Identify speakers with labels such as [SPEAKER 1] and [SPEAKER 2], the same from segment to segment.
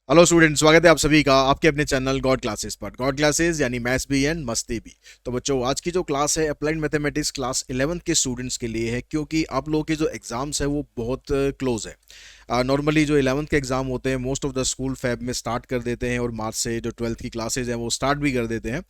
[SPEAKER 1] Hello student, स्वागत है आप सभी का आपके अपने चैनल गॉड क्लासेस पर। गॉड क्लासेस यानी मैथ्स भी एंड मस्ती भी। तो बच्चों, आज की जो क्लास है अप्लाइड मैथमेटिक्स क्लास 11th के स्टूडेंट्स के लिए है, क्योंकि आप लोगों के जो एग्जाम्स है वो बहुत क्लोज है। नॉर्मली जो 11th के एग्जाम होते हैं most of the school Feb में स्टार्ट कर देते हैं और मार्च से जो 12th की क्लासेज हैं वो स्टार्ट भी कर देते हैं।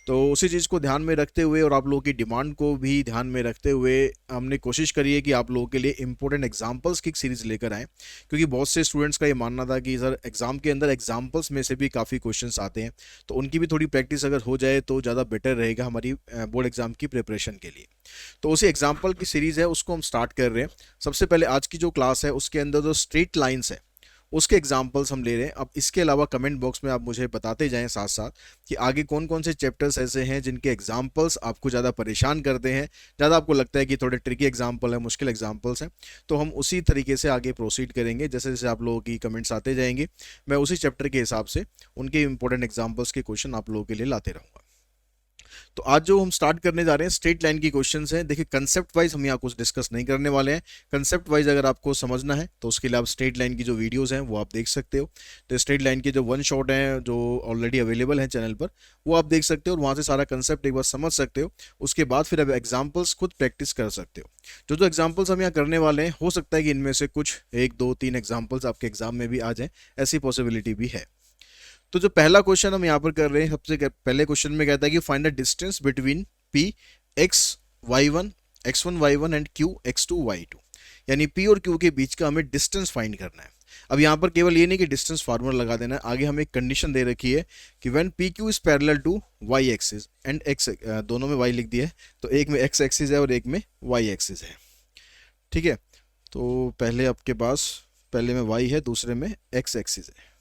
[SPEAKER 1] तो उसी चीज़ को ध्यान में रखते हुए और आप लोगों की डिमांड को भी ध्यान में रखते हुए हमने कोशिश करी है कि आप लोगों के लिए इंपॉर्टेंट एग्जाम्पल्स की सीरीज लेकर आएँ, क्योंकि बहुत से स्टूडेंट्स का ये मानना था कि सर एग्जाम के अंदर एग्जाम्पल्स में से भी काफ़ी क्वेश्चंस आते हैं, तो उनकी भी थोड़ी प्रैक्टिस अगर हो जाए तो ज़्यादा बेटर रहेगा हमारी बोर्ड एग्जाम की प्रिपरेशन के लिए। तो उसी एग्जाम्पल की सीरीज़ है उसको हम स्टार्ट कर रहे हैं। सबसे पहले आज की जो क्लास है उसके अंदर जो स्ट्रेट लाइन्स है उसके एग्जाम्पल्स हम ले रहे हैं। अब इसके अलावा कमेंट बॉक्स में आप मुझे बताते जाएं साथ साथ कि आगे कौन कौन से चैप्टर्स ऐसे हैं जिनके एग्जाम्पल्स आपको ज़्यादा परेशान करते हैं, ज़्यादा आपको लगता है कि थोड़े ट्रिकी एग्जाम्पल है, मुश्किल एग्जाम्पल्स हैं। तो हम उसी तरीके से आगे प्रोसीड करेंगे। जैसे जैसे आप लोगों की कमेंट्स आते जाएंगे मैं उसी चैप्टर के हिसाब से उनके इंपॉर्टेंट एग्जाम्पल्स के क्वेश्चन आप लोगों के लिए लाते रहूँगा। तो आज जो हम स्टार्ट करने जा रहे हैं स्ट्रेट लाइन की क्वेश्चंस हैं। देखिए, कंसेप्ट वाइज हम यहाँ कुछ डिस्कस नहीं करने वाले हैं। कंसेप्ट वाइज अगर आपको समझना है तो उसके लिए आप स्ट्रेट लाइन की जो वीडियोस हैं वो आप देख सकते हो। तो स्ट्रेट लाइन के जो वन शॉट हैं जो ऑलरेडी अवेलेबल हैं चैनल पर, वो आप देख सकते हो और वहाँ से सारा कंसेप्ट एक बार समझ सकते हो। उसके बाद फिर अब एग्जाम्पल्स खुद प्रैक्टिस कर सकते हो। जो जो एग्जाम्पल्स हम यहाँ करने वाले हैं हो सकता है कि इनमें से कुछ एक दो तीन एग्जाम्पल्स आपके एग्जाम में भी आ जाएं, ऐसी पॉसिबिलिटी भी है। तो जो पहला क्वेश्चन हम यहाँ पर कर रहे हैं, सबसे पहले क्वेश्चन में कहता है कि find the distance between P x y one x one y one and Q x two y two. यानी पी और क्यू के बीच का हमें डिस्टेंस फाइंड करना है। अब यहाँ पर केवल ये नहीं कि डिस्टेंस फार्मूला लगा देना है, आगे हमें एक कंडीशन दे रखी है कि when p q is parallel to y axis and x, दोनों में वाई लिख दिया है, तो एक में एक्स एक्सिस है और एक में वाई एक्सिस है। ठीक है, तो पहले आपके पास पहले में वाई है, दूसरे में एक्स एक्सिस है।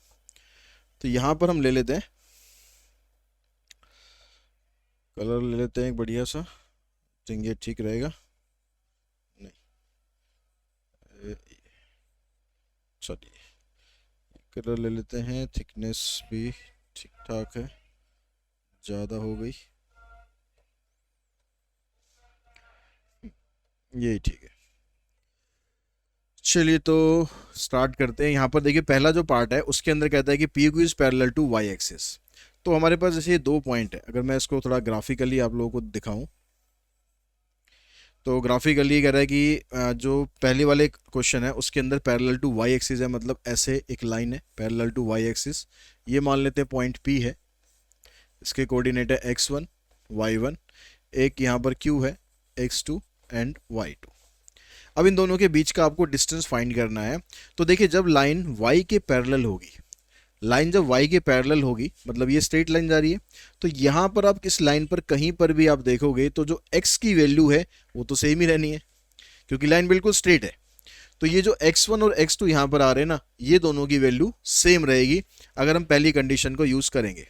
[SPEAKER 1] तो यहाँ पर हम ले लेते हैं कलर, ले लेते हैं एक बढ़िया सा, थिंक ठीक रहेगा। नहीं, चलिए कलर ले लेते हैं। थिकनेस भी ठीक ठाक है, ज़्यादा हो गई, यही ठीक है। चलिए तो स्टार्ट करते हैं। यहाँ पर देखिए पहला जो पार्ट है उसके अंदर कहता है कि p q is parallel to y axis. तो हमारे पास जैसे ये दो पॉइंट है, अगर मैं इसको थोड़ा ग्राफिकली आप लोगों को दिखाऊं तो ग्राफिकली कह रहा है कि जो पहले वाले क्वेश्चन है उसके अंदर पैरेलल टू वाई एक्सिस है, मतलब ऐसे एक लाइन है पैरेलल टू वाई एक्सिस। ये मान लेते हैं पॉइंट पी है, इसके कोऑर्डिनेट है x1 y1, एक यहाँ पर q है x2 एंड y2। अब इन दोनों के बीच का आपको डिस्टेंस फाइंड करना है। तो देखिए जब लाइन y के पैरेलल होगी, लाइन जब y के पैरेलल होगी मतलब ये स्ट्रेट लाइन जा रही है, तो यहाँ पर आप इस लाइन पर कहीं पर भी आप देखोगे तो जो x की वैल्यू है वो तो सेम ही रहनी है, क्योंकि लाइन बिल्कुल स्ट्रेट है। तो ये जो x1 और x2 यहाँ पर आ रहे हैं ना, ये दोनों की वैल्यू सेम रहेगी अगर हम पहली कंडीशन को यूज करेंगे।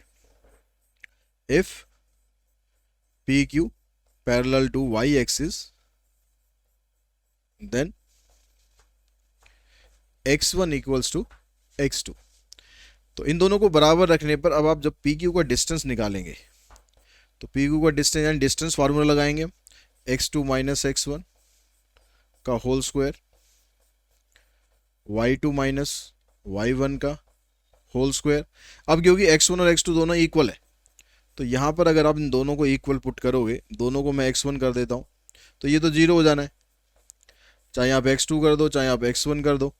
[SPEAKER 1] If p q parallel to y axis then x1 equals to x2। तो इन दोनों को बराबर रखने पर अब आप जब पी क्यू का डिस्टेंस निकालेंगे तो पी क्यू का डिस्टेंस यानी डिस्टेंस फार्मूला लगाएंगे x2 माइनस x1 का whole square, y2 minus y1 का होल स्क्वायर। अब क्योंकि x1 और x2 दोनों इक्वल है, तो यहाँ पर अगर आप इन दोनों को इक्वल पुट करोगे, दोनों को मैं x1 कर देता हूँ, तो ये तो जीरो हो जाना है, चाहे आप x2 कर दो चाहे आप x1 कर दो।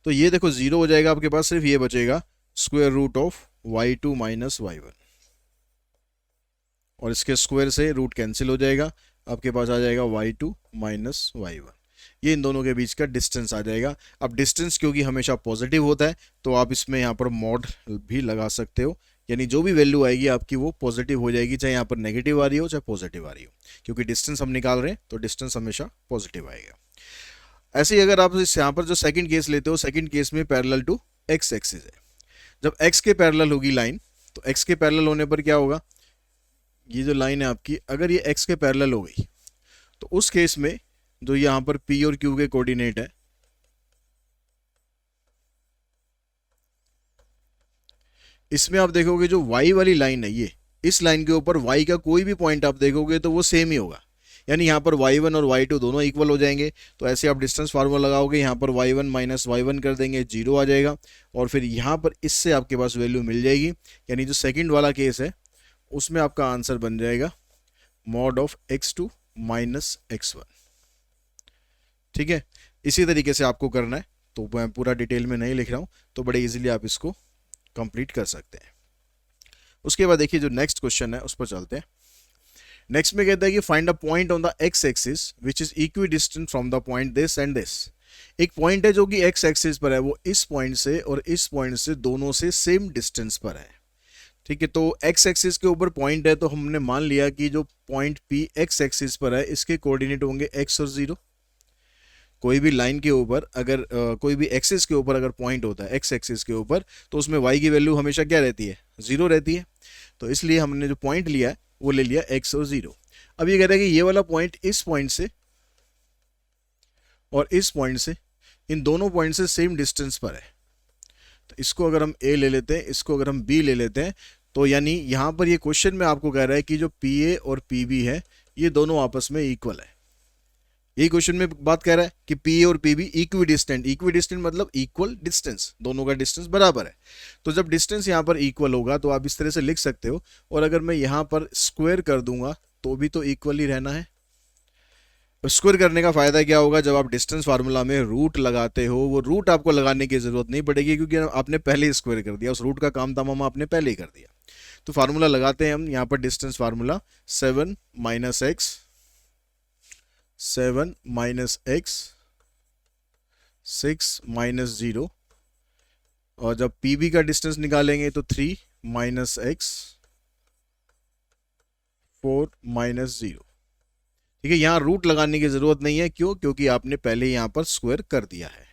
[SPEAKER 1] तो ये देखो जीरो हो जाएगा, आपके पास सिर्फ ये बचेगा square root of y2 minus y1, और इसके स्क्वायर से रूट कैंसिल हो जाएगा, आपके पास आ जाएगा y2 माइनस y1। ये इन दोनों के बीच का डिस्टेंस आ जाएगा। अब डिस्टेंस क्योंकि हमेशा पॉजिटिव होता है तो आप इसमें यहाँ पर मॉड भी लगा सकते हो, यानी जो भी वैल्यू आएगी आपकी वो पॉजिटिव हो जाएगी, चाहे यहाँ पर नेगेटिव आ रही हो चाहे पॉजिटिव आ रही हो, क्योंकि डिस्टेंस हम निकाल रहे हैं तो डिस्टेंस हमेशा पॉजिटिव आएगा। ऐसे ही अगर आप इस यहाँ पर जो सेकंड केस लेते हो, सेकंड केस में पैरेलल टू एक्स एक्सिस है। जब एक्स के पैरेलल होगी लाइन, तो एक्स के पैरेलल होने पर क्या होगा, ये जो लाइन है आपकी अगर ये एक्स के पैरेलल हो गई तो उस केस में जो यहाँ पर पी और क्यू के कोऑर्डिनेट है, इसमें आप देखोगे जो वाई वाली लाइन है ये, इस लाइन के ऊपर वाई का कोई भी पॉइंट आप देखोगे तो वो सेम ही होगा। यानी यहाँ पर y1 और y2 दोनों इक्वल हो जाएंगे। तो ऐसे आप डिस्टेंस फार्मूला लगाओगे, यहाँ पर y1 माइनस y1 कर देंगे, 0 आ जाएगा। और फिर यहाँ पर इससे आपके पास वैल्यू मिल जाएगी, यानी जो सेकंड वाला केस है उसमें आपका आंसर बन जाएगा mod of x2 minus x1। ठीक है, इसी तरीके से आपको करना है, तो मैं पूरा डिटेल में नहीं लिख रहा हूँ, तो बड़े इजीली आप इसको कंप्लीट कर सकते हैं। उसके बाद देखिए जो नेक्स्ट क्वेश्चन है उस पर चलते हैं। नेक्स्ट में कहता है कि find a point on the x axis which is equi distant from the point this and this. एक पॉइंट है जो कि एक्स एक्सिस पर है, वो इस पॉइंट से और इस पॉइंट से दोनों से सेम डिस्टेंस पर है। ठीक है, तो एक्स एक्सिस के ऊपर पॉइंट है, तो हमने मान लिया कि जो पॉइंट पी एक्स एक्सिस पर है इसके कोऑर्डिनेट होंगे एक्स और जीरो। कोई भी लाइन के ऊपर अगर कोई भी एक्सिस के ऊपर अगर पॉइंट होता है एक्स एक्सिस के ऊपर, तो उसमें वाई की वैल्यू हमेशा क्या रहती है, जीरो रहती है। तो इसलिए हमने जो पॉइंट लिया है वो ले लिया एक्स और जीरो। अब ये कह रहा है कि ये वाला पॉइंट इस पॉइंट से और इस पॉइंट से, इन दोनों पॉइंट से सेम डिस्टेंस पर है। तो इसको अगर हम ए ले लेते हैं, इसको अगर हम बी ले लेते हैं, तो यानी यहां पर ये क्वेश्चन में आपको कह रहा है कि जो पी ए और पी बी है ये दोनों आपस में इक्वल है। यही क्वेश्चन में बात कर रहा है कि पी ए और p b equidistant. Equidistant मतलब इक्वल डिस्टेंस, दोनों का डिस्टेंस बराबर है। तो जब डिस्टेंस यहाँ पर इक्वल होगा तो आप इस तरह से लिख सकते हो, और अगर मैं यहाँ पर स्क्वायर कर दूंगा तो भी तो इक्वल ही रहना है। स्क्वायर करने का फायदा क्या होगा, जब आप डिस्टेंस फार्मूला में रूट लगाते हो, वो रूट आपको लगाने की जरूरत नहीं पड़ेगी क्योंकि आपने पहले ही स्क्वायर कर दिया, उस रूट का काम तमाम आपने पहले ही कर दिया। तो फार्मूला लगाते हैं हम यहाँ पर, distance formula 7 minus x, 7 minus x, 6 minus 0, और जब पी बी का डिस्टेंस निकालेंगे तो 3 माइनस एक्स, 4 माइनस 0। ठीक है, यहाँ रूट लगाने की जरूरत नहीं है, क्यों, क्योंकि आपने पहले यहाँ पर स्क्वायर कर दिया है।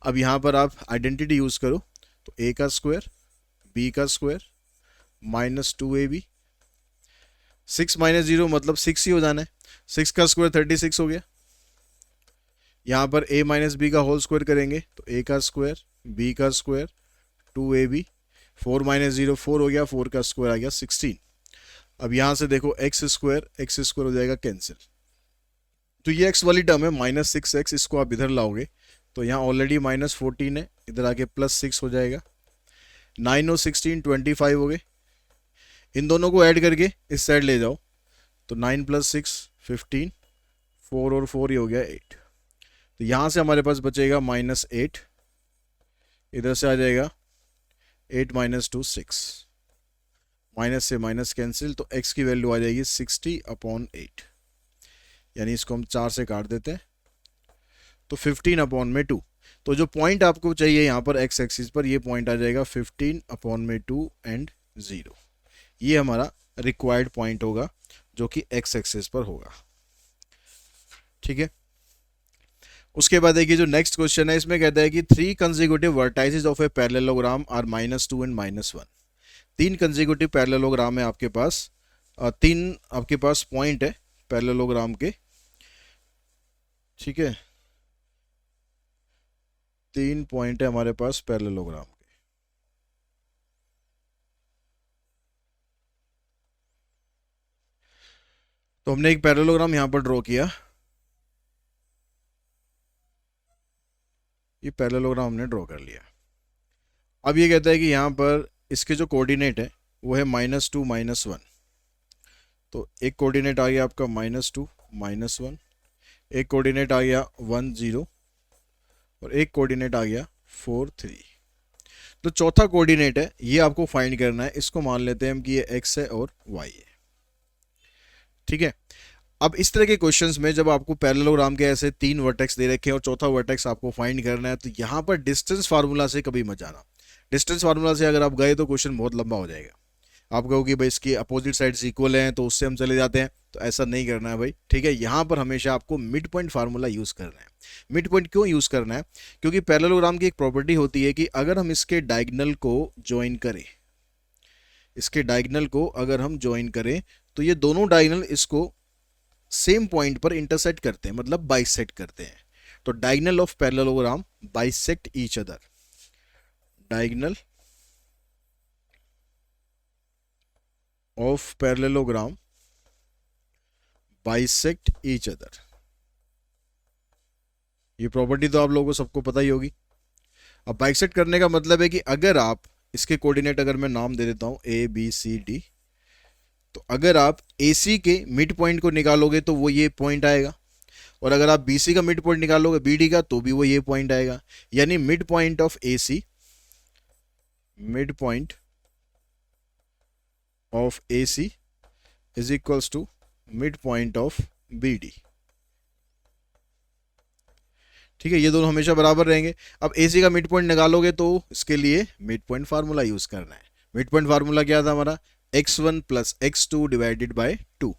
[SPEAKER 1] अब यहाँ पर आप आइडेंटिटी यूज करो, तो ए का स्क्वायर, बी का स्क्वायर, माइनस 2ab, 6 माइनस 0 मतलब 6 ही हो जाना है, 6 का स्क्वायर 36 हो गया। यहाँ पर a माइनस बी का होल स्क्वायर करेंगे तो a का स्क्वायर, b का स्क्वायर, 2ab, 4 माइनस 0 4 हो गया, 4 का स्क्वायर आ गया 16। अब यहाँ से देखो एक्स स्क्वायर हो जाएगा कैंसिल, तो ये x वाली टर्म है माइनस 6x, इसको आप इधर लाओगे तो यहाँ ऑलरेडी माइनस 14 है, इधर आके प्लस 6 हो जाएगा, 9 और 16 25 हो गए। इन दोनों को ऐड करके इस साइड ले जाओ तो 9 प्लस 6 15, 4 और 4 ये हो गया 8। तो यहाँ से हमारे पास बचेगा माइनस 8, इधर से आ जाएगा 8 माइनस 2 6, माइनस से माइनस कैंसिल, तो x की वैल्यू आ जाएगी 60/8, यानी इसको हम 4 से काट देते हैं तो 15/2। तो जो पॉइंट आपको चाहिए यहाँ पर x एक्सिस पर, ये पॉइंट आ जाएगा 15/2 एंड 0। ये हमारा रिक्वायर्ड पॉइंट होगा जो कि x एक्सिस पर होगा। ठीक है, उसके बाद देखिए जो नेक्स्ट क्वेश्चन है, इसमें कहता है कि 3 consecutive vertices of a parallelogram are -2 and -1। 3 consecutive parallelogram है आपके पास, 3 आपके पास पॉइंट है पैरेललोग्राम के। ठीक है, 3 पॉइंट है हमारे पास पैरेललोग्राम के। तो हमने एक पैरेललोग्राम यहां पर ड्रॉ किया, ये पैरेललोग्राम हमने ड्रॉ कर लिया। अब ये कहता है कि यहाँ पर इसके जो कोऑर्डिनेट है वो है -2 -1। तो एक कोऑर्डिनेट आ गया आपका -2 -1, एक कोऑर्डिनेट आ गया 1 0, और एक कोऑर्डिनेट आ गया 4 3। तो चौथा कोऑर्डिनेट है ये आपको फाइंड करना है, इसको मान लेते हैं हम कि ये x है और y है। ठीक है, अब इस तरह के क्वेश्चंस में जब आपको पैरेललोग्राम के ऐसे 3 वर्टेक्स दे रखे हैं और चौथा वर्टेक्स आपको फाइंड करना है, तो यहाँ पर डिस्टेंस फार्मूला से कभी मत जाना। डिस्टेंस फार्मूला से अगर आप गए तो क्वेश्चन बहुत लंबा हो जाएगा। आप कहोगे भाई इसकी अपोजिट साइड्स इक्वल हैं तो उससे हम चले जाते हैं, तो ऐसा नहीं करना है भाई। ठीक है, यहाँ पर हमेशा आपको मिड पॉइंट फार्मूला यूज़ करना है। मिड पॉइंट क्यों यूज़ करना है, क्योंकि पैरेललोग्राम की एक प्रॉपर्टी होती है कि अगर हम इसके डायगोनल को ज्वाइन करें, इसके डायगोनल को अगर हम ज्वाइन करें तो ये दोनों डायगोनल इसको सेम पॉइंट पर इंटरसेक्ट करते हैं, मतलब बाइसेक्ट करते हैं। तो diagonal of parallelogram bisect each other, diagonal of parallelogram bisect each other. ये प्रॉपर्टी तो आप लोगों को सबको पता ही होगी। अब बाइसेक्ट करने का मतलब है कि अगर आप इसके कोऑर्डिनेट अगर मैं नाम दे देता हूं ए बी सी डी, तो अगर आप ए सी के मिड पॉइंट को निकालोगे तो वो ये पॉइंट आएगा, और अगर आप बी सी का मिड पॉइंट निकालोगे बी डी का तो भी वो ये पॉइंट आएगा। यानी mid point of a c, mid point of a c is equals to mid point of b d. ठीक है, ये दोनों हमेशा बराबर रहेंगे। अब ए सी का मिड पॉइंट निकालोगे तो इसके लिए मिड पॉइंट फार्मूला यूज करना है। मिड पॉइंट फार्मूला क्या था हमारा, x1 plus x2 divided by 2।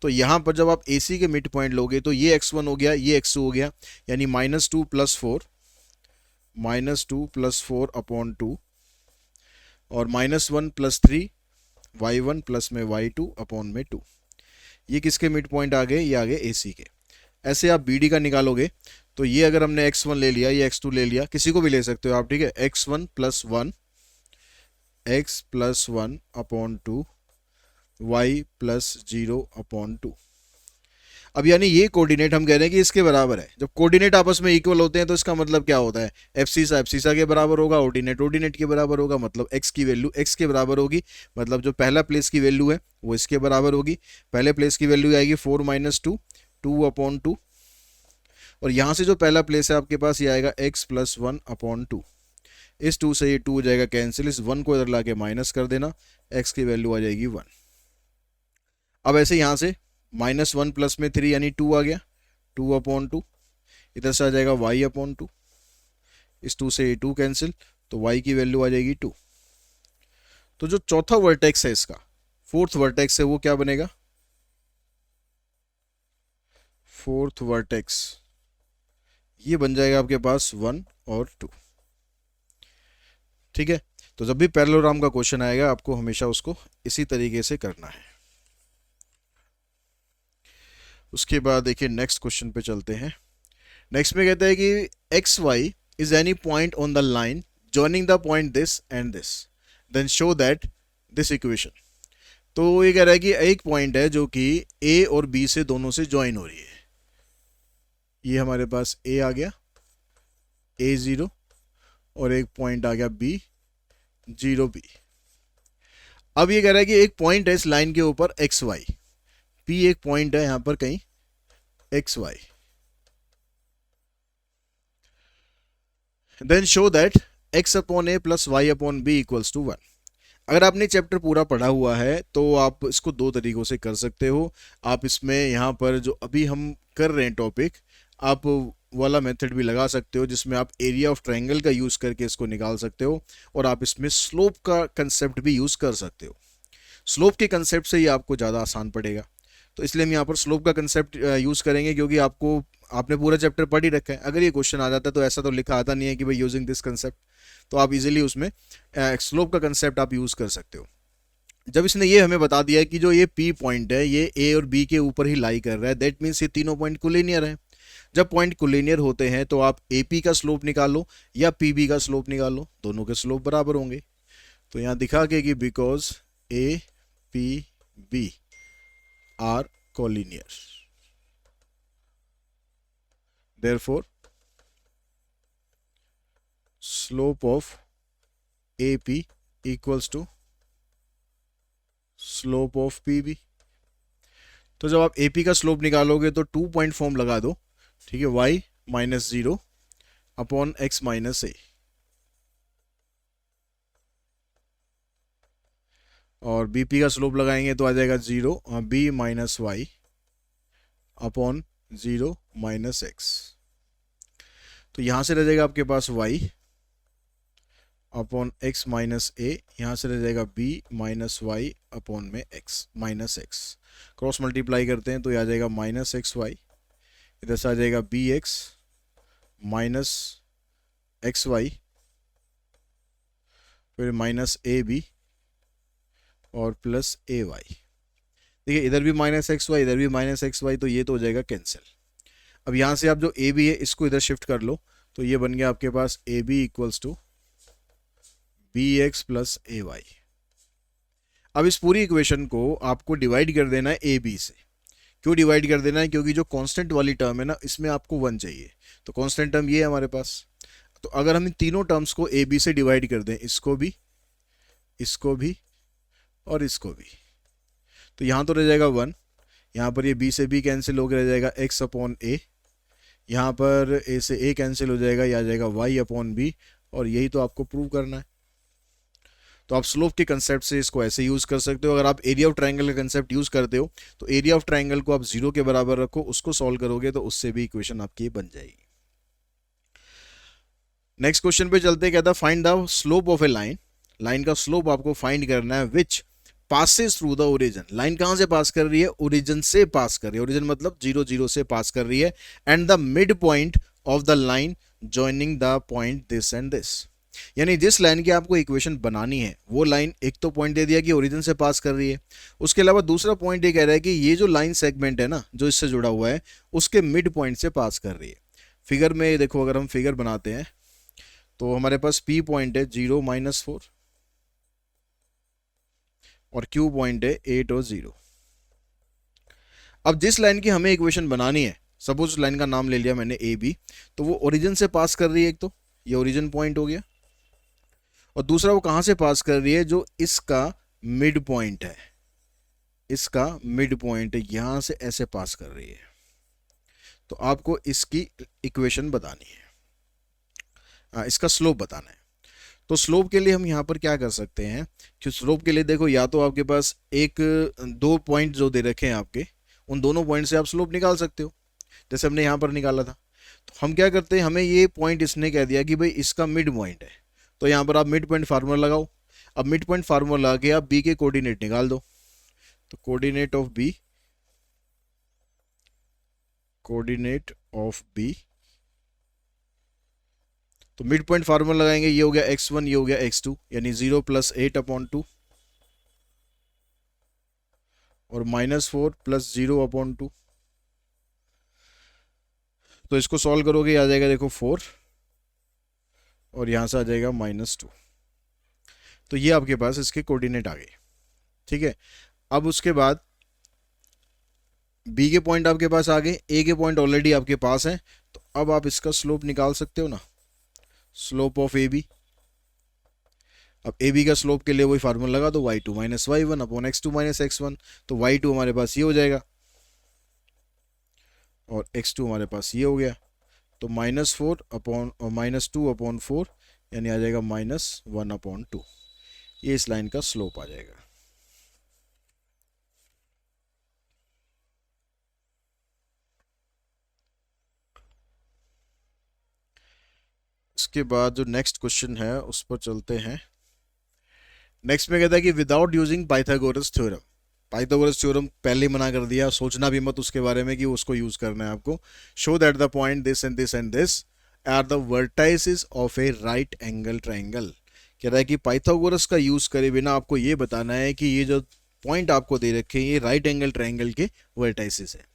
[SPEAKER 1] तो यहां पर जब आप ए सी के मिड पॉइंट लोगे तो ये x1 हो गया, ये x2 हो गया, यानी -2 प्लस 4, अपॉन 2, और -1 प्लस 3, y1 प्लस में y2 अपॉन में 2। ये किसके मिड पॉइंट आ गए, ये आ गए ए सी के। ऐसे आप बी डी का निकालोगे तो ये अगर हमने x1 ले लिया, ये x2 ले लिया, किसी को भी ले सकते हो आप, ठीक है, x1 plus 1, x plus 1 upon 2, y plus 0 upon 2। अब यानी ये कोऑर्डिनेट हम कह रहे हैं कि इसके बराबर है। जब कोऑर्डिनेट आपस में इक्वल होते हैं तो इसका मतलब क्या होता है, एफ सीसा के बराबर होगा, ऑर्डिनेट के बराबर होगा, मतलब x की वैल्यू x के बराबर होगी, मतलब जो पहला प्लेस की वैल्यू है वो इसके बराबर होगी। पहले प्लेस की वैल्यू आएगी 4 - 2, 2 अपॉन 2, और यहाँ से जो पहला प्लेस है आपके पास ये आएगा x प्लस 1 अपॉन 2। इस 2 से ये 2 हो जाएगा कैंसिल, इस 1 को इधर ला के माइनस कर देना, x की वैल्यू आ जाएगी 1। अब ऐसे यहाँ से -1 प्लस में 3 यानी 2 आ गया, 2 अपॉन 2, इधर से आ जाएगा y अपॉन 2, इस 2 से ये 2 कैंसिल, तो y की वैल्यू आ जाएगी 2। तो जो चौथा वर्टेक्स है इसका, फोर्थ वर्टेक्स है, वो क्या बनेगा, फोर्थ वर्टेक्स ये बन जाएगा आपके पास 1 और 2। ठीक है, तो जब भी पैरेललोग्राम का क्वेश्चन आएगा आपको हमेशा उसको इसी तरीके से करना है। उसके बाद देखिए नेक्स्ट क्वेश्चन पे चलते हैं। नेक्स्ट में कहता है कि x y is any point on the line joining the point this and this, then show that this equation. तो ये कह रहा है कि एक पॉइंट है जो कि ए और बी से दोनों से ज्वाइन हो रही है। ये हमारे पास ए आ गया, A0, और एक पॉइंट आ गया B0B। अब ये कह रहा है कि एक पॉइंट है इस लाइन के ऊपर XY, P एक पॉइंट है यहां पर कहीं XY, then show that x upon a plus y upon b equals to 1। अगर आपने चैप्टर पूरा पढ़ा हुआ है तो आप इसको दो तरीकों से कर सकते हो। आप इसमें यहाँ पर जो अभी हम कर रहे हैं टॉपिक, आप वाला मेथड भी लगा सकते हो जिसमें आप एरिया ऑफ ट्रायंगल का यूज़ करके इसको निकाल सकते हो, और आप इसमें स्लोप का कंसेप्ट भी यूज़ कर सकते हो। स्लोप के कंसेप्ट से ये आपको ज़्यादा आसान पड़ेगा, तो इसलिए हम यहाँ पर स्लोप का कंसेप्ट यूज़ करेंगे, क्योंकि आपने पूरा चैप्टर पढ़ ही रखा है। अगर ये क्वेश्चन आ जाता है तो ऐसा तो लिखा आता नहीं है कि भाई यूजिंग दिस कंसेप्ट, तो आप इजीली उसमें स्लोप का कंसेप्ट आप यूज़ कर सकते हो। जब इसने ये हमें बता दिया कि जो ये P पॉइंट है ये A और B के ऊपर ही लाई कर रहा है, दैट मीन्स ये तीनों पॉइंट कोलिनियर है। जब पॉइंट कोलिनियर होते हैं तो आप AP का स्लोप निकालो या PB का स्लोप निकालो, दोनों के स्लोप बराबर होंगे। तो यहाँ दिखा के कि because APB are collinear, therefore slope of AP equals to slope of PB। तो जब आप AP का स्लोप निकालोगे तो 2 पॉइंट फॉर्म लगा दो, ठीक है, y minus 0 upon x minus a, और BP का स्लोप लगाएंगे तो आ जाएगा 0 b minus y upon 0 minus x. तो यहाँ से रह जाएगा आपके पास y अपॉन x माइनस a, यहाँ से रह जाएगा b माइनस वाई अपॉन में x minus x. Cross multiply करते हैं तो ये आ जाएगा माइनस एक्स वाई, इधर से आ जाएगा b x minus x y, फिर माइनस ए बी और प्लस ए वाई। देखिए इधर भी माइनस एक्स वाई, इधर भी माइनस एक्स वाई, तो ये तो हो जाएगा कैंसिल। अब यहाँ से आप जो ए बी है इसको इधर शिफ्ट कर लो, तो ये बन गया आपके पास A B equals to B x plus A y. अब इस पूरी इक्वेशन को आपको डिवाइड कर देना है ए बी से, क्यों डिवाइड कर देना है, क्योंकि जो कांस्टेंट वाली टर्म है ना इसमें आपको 1 चाहिए, तो कांस्टेंट टर्म ये है हमारे पास। तो अगर हम इन तीनों टर्म्स को ए बी से डिवाइड कर दें, इसको भी और इसको भी, तो यहाँ तो रह जाएगा 1, यहाँ पर ये बी से बी कैंसिल होकर रह जाएगा एक्स अपॉन ए, यहाँ पर ए से ए कैंसिल हो जाएगा, ये आ जाएगा वाई अपॉन बी, और यही तो आपको प्रूव करना है। तो आप स्लोप के कंसेप्ट से इसको ऐसे यूज कर सकते हो। अगर आप एरिया ऑफ ट्रायंगल का कंसेप्ट यूज करते हो तो एरिया ऑफ ट्रायंगल को आप 0 के बराबर रखो, उसको सॉल्व करोगे तो उससे भी इक्वेशन आपकी बन जाएगी। नेक्स्ट क्वेश्चन पे चलते हैं, कहता find the slope of A line. Line का स्लोप आपको फाइंड करना है विच passes through the origin. Line कहां से पास कर रही है, ओरिजिन से पास कर रही है, ओरिजिन मतलब 0 0 से पास कर रही है, and the mid point of the line joining the point this and this. यानी जिस लाइन की आपको इक्वेशन बनानी है वो लाइन, एक तो पॉइंट दे दिया कि ओरिजिन से पास कर रही है, उसके अलावा दूसरा पॉइंट ये कह रहा है कि ये जो लाइन सेगमेंट है ना जो इससे जुड़ा हुआ है उसके मिड पॉइंट से पास कर रही है। फिगर में देखो, अगर हम फिगर बनाते हैं तो हमारे पास पी पॉइंट है 0 -4 और क्यू पॉइंट है 8 और 0। अब जिस लाइन की हमें इक्वेशन बनानी है, सपोज लाइन का नाम ले लिया मैंने ए बी, तो वो ओरिजिन से पास कर रही है, एक तो ये ओरिजिन पॉइंट हो गया, और दूसरा वो कहां से पास कर रही है, जो इसका मिड पॉइंट है, इसका मिड पॉइंट यहां से ऐसे पास कर रही है। तो आपको इसकी इक्वेशन बतानी है, इसका स्लोप बताना है। तो स्लोप के लिए हम यहाँ पर क्या कर सकते हैं कि स्लोप के लिए देखो, या तो आपके पास एक दो पॉइंट जो दे रखे हैं आपके, उन दोनों पॉइंट से आप स्लोप निकाल सकते हो, जैसे हमने यहाँ पर निकाला था। तो हम क्या करते हैं, हमें ये पॉइंट इसने कह दिया कि भाई इसका मिड पॉइंट है, तो यहाँ पर आप मिड पॉइंट फार्मूला लगाओ। अब मिड पॉइंट फार्मूला लगा के आप बी के कोऑर्डिनेट निकाल दो। तो कोऑर्डिनेट ऑफ बी, तो मिड पॉइंट फार्मूला लगाएंगे, ये हो गया x1, ये हो गया x2, यानी 0 + 8/2 और -4 + 0/2। तो इसको सॉल्व करोगे आ जाएगा देखो 4, और यहां से आ जाएगा -2। तो ये आपके पास इसके कोऑर्डिनेट आ गए, ठीक है। अब उसके बाद बी के पॉइंट आपके पास आ गए, ए के पॉइंट ऑलरेडी आपके पास हैं, तो अब आप इसका स्लोप निकाल सकते हो ना, स्लोप ऑफ ए बी। अब ए बी का स्लोप के लिए वही फार्मूला लगा दो, y2 - y1 upon x2 - x1। तो y2 हमारे पास ये हो जाएगा और x2 हमारे पास ये हो गया, तो -4 अपॉन -2/4, यानी आ जाएगा -1/2। ये इस लाइन का स्लोप आ जाएगा। इसके बाद जो नेक्स्ट क्वेश्चन है उस पर चलते हैं। नेक्स्ट में कहता है कि without using Pythagoras theorem. Pythagoras theorem पहले ही मना कर दिया, सोचना भी मत उसके बारे में कि उसको यूज करना है आपको। Show that the point this and this and this are the vertices of a right angle triangle. कह रहा है कि पाइथागोरस का यूज करे बिना आपको ये बताना है कि ये जो पॉइंट आपको दे रखे हैं ये राइट एंगल ट्राइंगल के वर्टाइसेस है।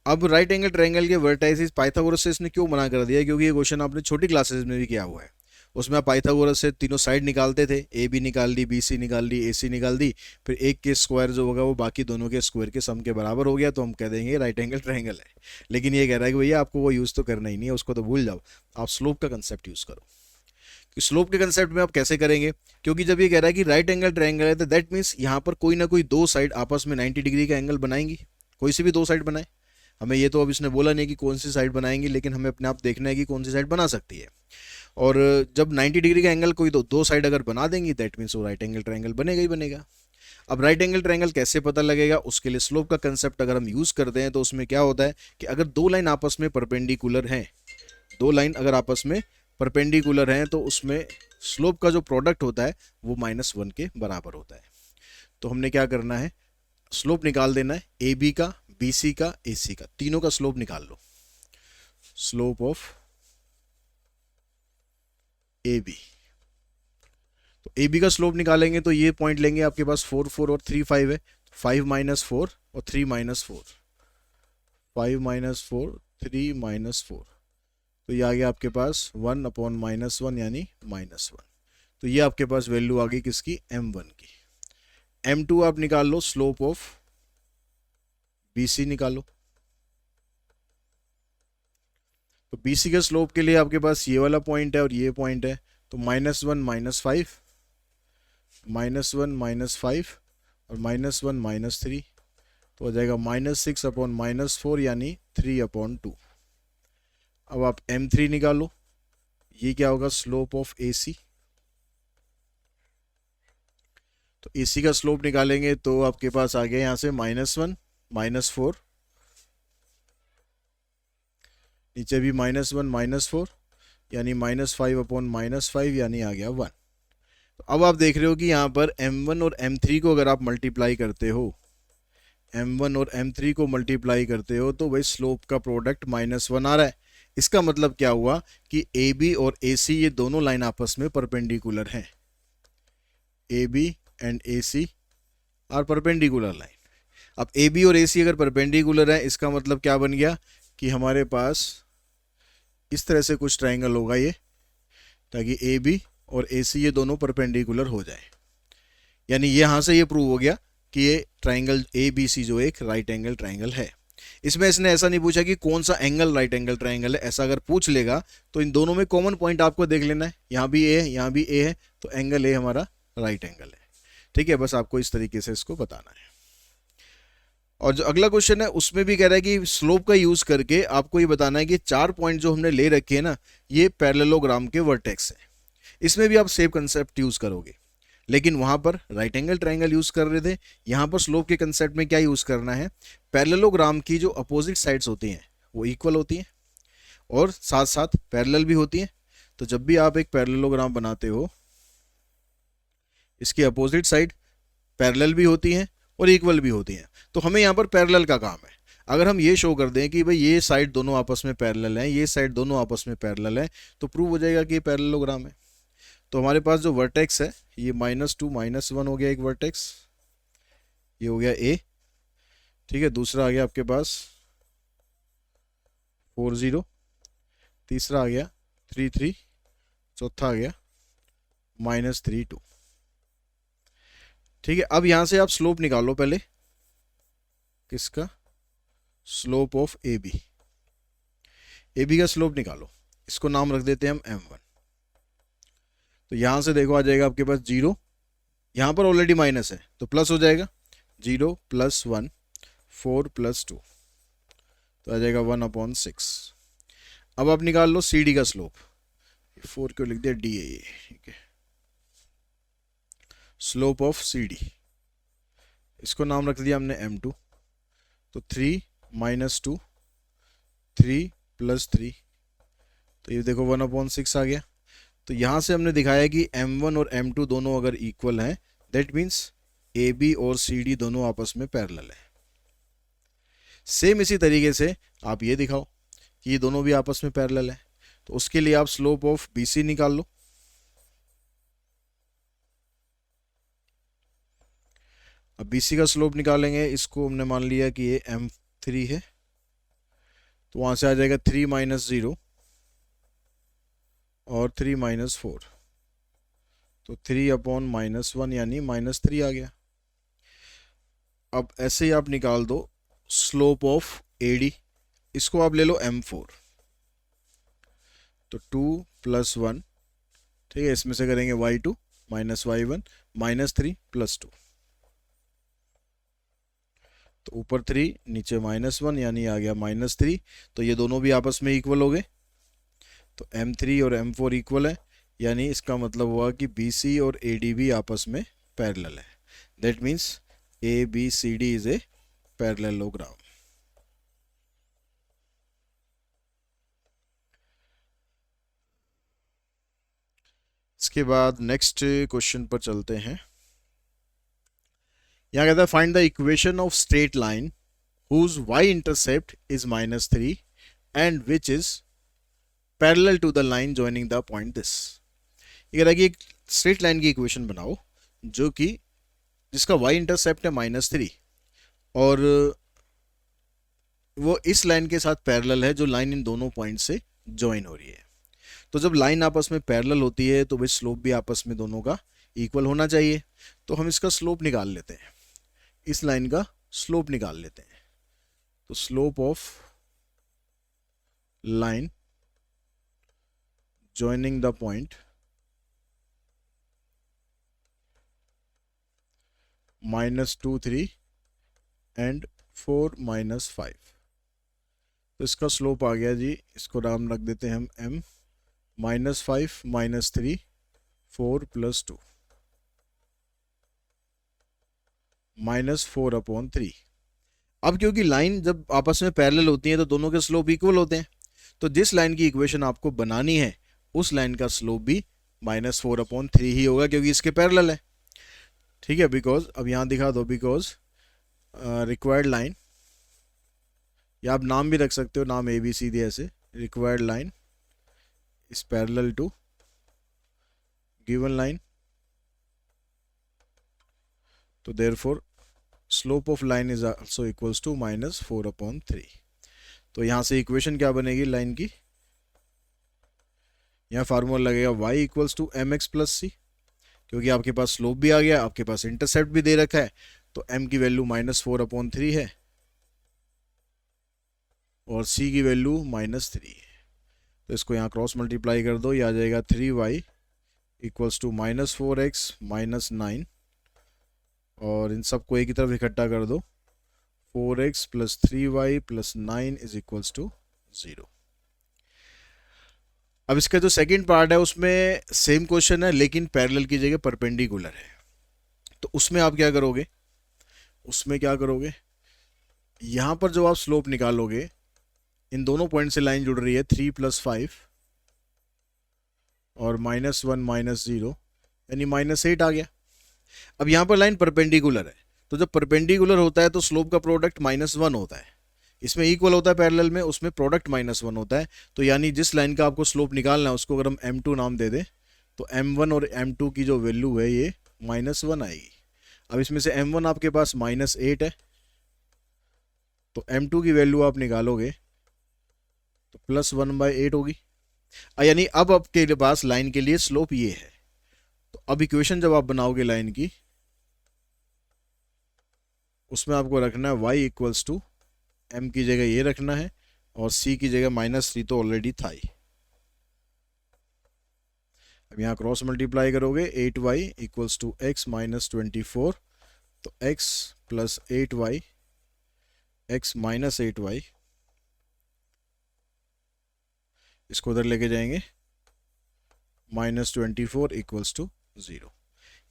[SPEAKER 1] अब राइट एंगल ट्राइंगल के वर्टाइसेस पाइथागोरस से इसने क्यों मना कर दिया, क्योंकि ये क्वेश्चन आपने छोटी क्लासेस में भी किया हुआ है। उसमें आप पाइथागोरस से तीनों साइड निकालते थे, ए बी निकाल दी, बी सी निकाल दी, ए सी निकाल दी, फिर एक के स्क्वायर जो होगा वो बाकी दोनों के स्क्वायर के सम के बराबर हो गया, तो हम कह देंगे राइट एंगल ट्राइंगल है। लेकिन ये कह रहा है कि भैया आपको वो यूज़ तो करना ही नहीं है, उसको तो भूल जाओ, आप स्लोप का कंसेप्ट यूज़ करो। कि स्लोप के कंसेप्ट में आप कैसे करेंगे, क्योंकि जब ये कह रहा है कि राइट एंगल ट्राइंगल है तो दैट मीन्स यहाँ पर कोई ना कोई दो साइड आपस में 90 डिग्री का एंगल बनाएंगी, कोई सी भी दो साइड बनाए। हमें ये तो अब इसने बोला नहीं कि कौन सी साइड बनाएंगी, लेकिन हमें अपने आप देखना है कि कौन सी साइड बना सकती है। और जब 90 डिग्री का एंगल कोई दो साइड अगर बना देंगी दैट मीन्स वो राइट एंगल ट्राइंगल बनेगा ही बनेगा। अब राइट एंगल ट्राइंगल कैसे पता लगेगा, उसके लिए स्लोप का कंसेप्ट अगर हम यूज़ करते हैं तो उसमें क्या होता है कि अगर दो लाइन आपस में परपेंडिकुलर हैं, दो लाइन अगर आपस में परपेंडिकुलर हैं तो उसमें स्लोप का जो प्रोडक्ट होता है वो -1 के बराबर होता है। तो हमने क्या करना है, स्लोप निकाल देना है ए बी का, बी सी का, ए सी का, तीनों का स्लोप निकाल लो। स्लोप ऑफ ए बी, तो ए बी का स्लोप निकालेंगे तो ये पॉइंट लेंगे आपके पास 4 4 और 3 5 है, 5 - 4 और 3 -4, 5 - 4 3 -4, तो ये आ गया आपके पास 1/-1 यानी -1। तो ये आपके पास वैल्यू आ गई किसकी, m1 की। m2 आप निकाल लो, स्लोप ऑफ BC निकालो। तो BC के स्लोप के लिए आपके पास ये वाला पॉइंट है और ये पॉइंट है, तो -1 -5, -1 -5 और -1 -3, तो हो जाएगा -6/-4 यानी 3/2। अब आप M3 निकालो, ये क्या होगा, स्लोप ऑफ AC। तो AC का स्लोप निकालेंगे तो आपके पास आ गया यहाँ से -1 -4, नीचे भी -1 -4 यानी -5/-5 यानी आ गया 1। तो अब आप देख रहे हो कि यहाँ पर M1 और M3 को अगर आप मल्टीप्लाई करते हो, M1 और M3 को मल्टीप्लाई करते हो तो भाई स्लोप का प्रोडक्ट -1 आ रहा है। इसका मतलब क्या हुआ कि AB और AC ये दोनों लाइन आपस में परपेंडिकुलर हैं। AB and AC are perpendicular line. अब AB और AC अगर परपेंडिकुलर है, इसका मतलब क्या बन गया कि हमारे पास इस तरह से कुछ ट्रायंगल होगा ये, ताकि AB और AC ये दोनों परपेंडिकुलर हो जाए। यानी यहाँ से ये प्रूव हो गया कि ये ट्रायंगल ABC जो एक राइट एंगल ट्रायंगल है। इसमें इसने ऐसा नहीं पूछा कि कौन सा एंगल राइट एंगल ट्रायंगल है, ऐसा अगर पूछ लेगा तो इन दोनों में कॉमन पॉइंट आपको देख लेना है, यहाँ भी A है यहाँ भी A है, तो एंगल A हमारा राइट एंगल है। ठीक है, बस आपको इस तरीके से इसको बताना है। और जो अगला क्वेश्चन है उसमें भी कह रहा है कि स्लोप का यूज करके आपको ये बताना है कि 4 पॉइंट जो हमने ले रखे हैं ना, ये पैरेललोग्राम के वर्टेक्स है। इसमें भी आप सेम कंसेप्ट यूज करोगे, लेकिन वहां पर राइट एंगल ट्रायंगल यूज कर रहे थे, यहाँ पर स्लोप के कंसेप्ट में क्या यूज करना है, पैरेललोग्राम की जो अपोजिट साइड्स होती हैं वो इक्वल होती हैं और साथ साथ पैरेलल भी होती हैं। तो जब भी आप एक पैरेललोग्राम बनाते हो, इसकी अपोजिट साइड पैरेलल भी होती हैं और इक्वल भी होती हैं। तो हमें यहाँ पर पैरेलल का काम है। अगर हम ये शो कर दें कि भाई ये साइड दोनों आपस में पैरेलल हैं, ये साइड दोनों आपस में पैरेलल है, तो प्रूव हो जाएगा कि ये पैरेललोग्राम है। तो हमारे पास जो वर्टेक्स है ये -2 -1 हो गया एक वर्टेक्स, ये हो गया A। ठीक है, दूसरा आ गया आपके पास 4 0, तीसरा आ गया 3 3, चौथा आ गया -3 2। ठीक है, अब यहां से आप स्लोप निकालो पहले, किसका, स्लोप ऑफ AB। AB का स्लोप निकालो, इसको नाम रख देते हैं हम M1। तो यहां से देखो आ जाएगा आपके पास 0, यहां पर ऑलरेडी माइनस है तो प्लस हो जाएगा, 0 + 1 4 + 2, तो आ जाएगा 1/6। अब आप निकाल लो CD का स्लोप, 4 क्यों लिख दिया, D है ये। ठीक है, स्लोप ऑफ CD, इसको नाम रख दिया हमने M2। तो 3 - 2 3 + 3, तो ये देखो 1/6 आ गया। तो यहां से हमने दिखाया कि M1 और M2 दोनों अगर इक्वल हैं, दैट मीन्स AB और CD दोनों आपस में पैरेलल है। सेम इसी तरीके से आप ये दिखाओ कि ये दोनों भी आपस में पैरेलल है, तो उसके लिए आप स्लोप ऑफ BC निकाल लो। अब BC का स्लोप निकालेंगे, इसको हमने मान लिया कि ये M3 है, तो वहां से आ जाएगा 3 - 0 और 3 - 4, तो 3/-1 यानी -3 आ गया। अब ऐसे ही आप निकाल दो स्लोप ऑफ AD, इसको आप ले लो M4, तो 2 + 1, ठीक है, इसमें से करेंगे y2 - y1 -3 + 2, तो ऊपर 3 नीचे -1 यानी आ गया -3। तो ये दोनों भी आपस में इक्वल हो गए, तो M3 और M4 इक्वल है, यानी इसका मतलब हुआ कि BC और AD भी आपस में पैरेलल है। That means ABCD is a parallelogram. इसके बाद नेक्स्ट क्वेश्चन पर चलते हैं। यहाँ कहता है find the equation of straight line whose y intercept is -3 and which is parallel to the line joining the point this. ये कह रहा है कि एक स्ट्रेट लाइन की इक्वेशन बनाओ जो कि जिसका y इंटरसेप्ट है -3 और वो इस लाइन के साथ पैरेलल है जो लाइन इन दोनों पॉइंट से ज्वाइन हो रही है। तो जब लाइन आपस में पैरेलल होती है तो भाई स्लोप भी आपस में दोनों का इक्वल होना चाहिए। तो हम इसका स्लोप निकाल लेते हैं, इस लाइन का स्लोप निकाल लेते हैं। तो slope of line joining the point -2 3 and 4 -5। तो इसका स्लोप आ गया जी, इसको नाम रख देते हैं हम m, -5 -3 4 + 2 -4/3। अब क्योंकि लाइन जब आपस में पैरेलल होती है तो दोनों के स्लोप इक्वल होते हैं, तो जिस लाइन की इक्वेशन आपको बनानी है उस लाइन का स्लोप भी -4/3 ही होगा, क्योंकि इसके पैरेलल है। ठीक है, बिकॉज अब यहाँ दिखा दो, बिकॉज रिक्वायर्ड लाइन, या आप नाम भी रख सकते हो, नाम ए बी सी डी ऐसे, required line is parallel to given line, तो therefore slope of line is also equals to -4/3। तो यहाँ से इक्वेशन क्या बनेगी लाइन की, यहाँ फार्मूला लगेगा y equals to mx + c, क्योंकि आपके पास स्लोप भी आ गया, आपके पास इंटरसेप्ट भी दे रखा है, तो m की वैल्यू -4/3 है और c की वैल्यू -3 है। तो इसको यहाँ क्रॉस मल्टीप्लाई कर दो, ये आ जाएगा 3y इक्वल्स टू -4x -9, और इन सबको एक ही तरफ इकट्ठा कर दो, 4x + 3y + 9 is equals to 0। अब इसका जो सेकंड पार्ट है उसमें सेम क्वेश्चन है, लेकिन पैरेलल की जगह परपेंडिकुलर है। तो उसमें आप क्या करोगे, उसमें क्या करोगे, यहाँ पर जो आप स्लोप निकालोगे, इन दोनों पॉइंट से लाइन जुड़ रही है 3 + 5 और -1 -0, यानी -8 आ गया। अब यहाँ पर लाइन परपेंडिकुलर है, तो जब परपेंडिकुलर होता है तो स्लोप का प्रोडक्ट -1 होता है, इसमें इक्वल होता है पैरेलल में, उसमें प्रोडक्ट -1 होता है। तो यानी जिस लाइन का आपको स्लोप निकालना है उसको अगर हम m2 नाम दे दें, तो m1 और m2 की जो वैल्यू है ये -1 आएगी। अब इसमें से m1 आपके पास -8 है, तो m2 की वैल्यू आप निकालोगे तो +1/8 होगी। यानी अब आपके पास लाइन के लिए स्लोप ये है। तो अब इक्वेशन जब आप बनाओगे लाइन की, उसमें आपको रखना है y इक्वल्स टू m की जगह ये रखना है और c की जगह -3 तो ऑलरेडी था ही। अब यहाँ क्रॉस मल्टीप्लाई करोगे, 8y इक्वल्स टू x -24, तो x + 8y, x -8y, इसको उधर लेके जाएंगे, -24 इक्वल्स टू 0।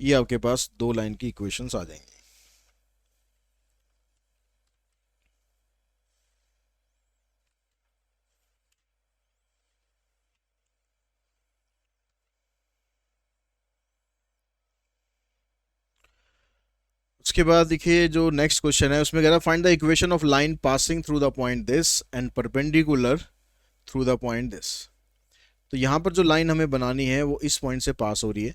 [SPEAKER 1] ये आपके पास दो लाइन की इक्वेशंस आ जाएंगी। उसके बाद देखिए जो नेक्स्ट क्वेश्चन है उसमें कह रहा find the equation of line passing through the point this and perpendicular through the point this. तो यहाँ पर जो लाइन हमें बनानी है वो इस पॉइंट से पास हो रही है,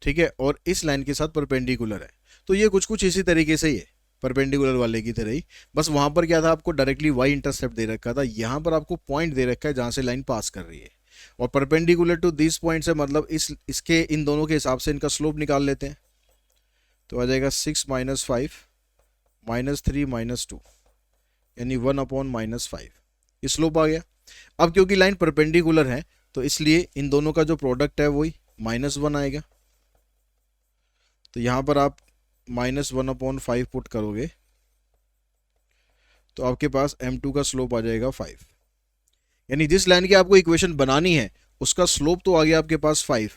[SPEAKER 1] ठीक है, और इस लाइन के साथ परपेंडिकुलर है। तो ये कुछ कुछ इसी तरीके से ही है, परपेंडिकुलर वाले की तरह ही, बस वहां पर क्या था, आपको डायरेक्टली वाई इंटरसेप्ट दे रखा था, यहाँ पर आपको पॉइंट दे रखा है जहां से लाइन पास कर रही है, और परपेंडिकुलर टू दिस पॉइंट से मतलब इसके इन दोनों के हिसाब से इनका स्लोप निकाल लेते हैं। तो आ जाएगा 6 - 5 -3 -2, यानी 1/-5, ये स्लोप आ गया। अब क्योंकि लाइन परपेंडिकुलर है तो इसलिए इन दोनों का जो प्रोडक्ट है वही -1 आएगा। तो यहाँ पर आप -1/5 पुट करोगे तो आपके पास m2 का स्लोप आ जाएगा 5, यानी जिस लाइन की आपको इक्वेशन बनानी है उसका स्लोप तो आ गया आपके पास 5,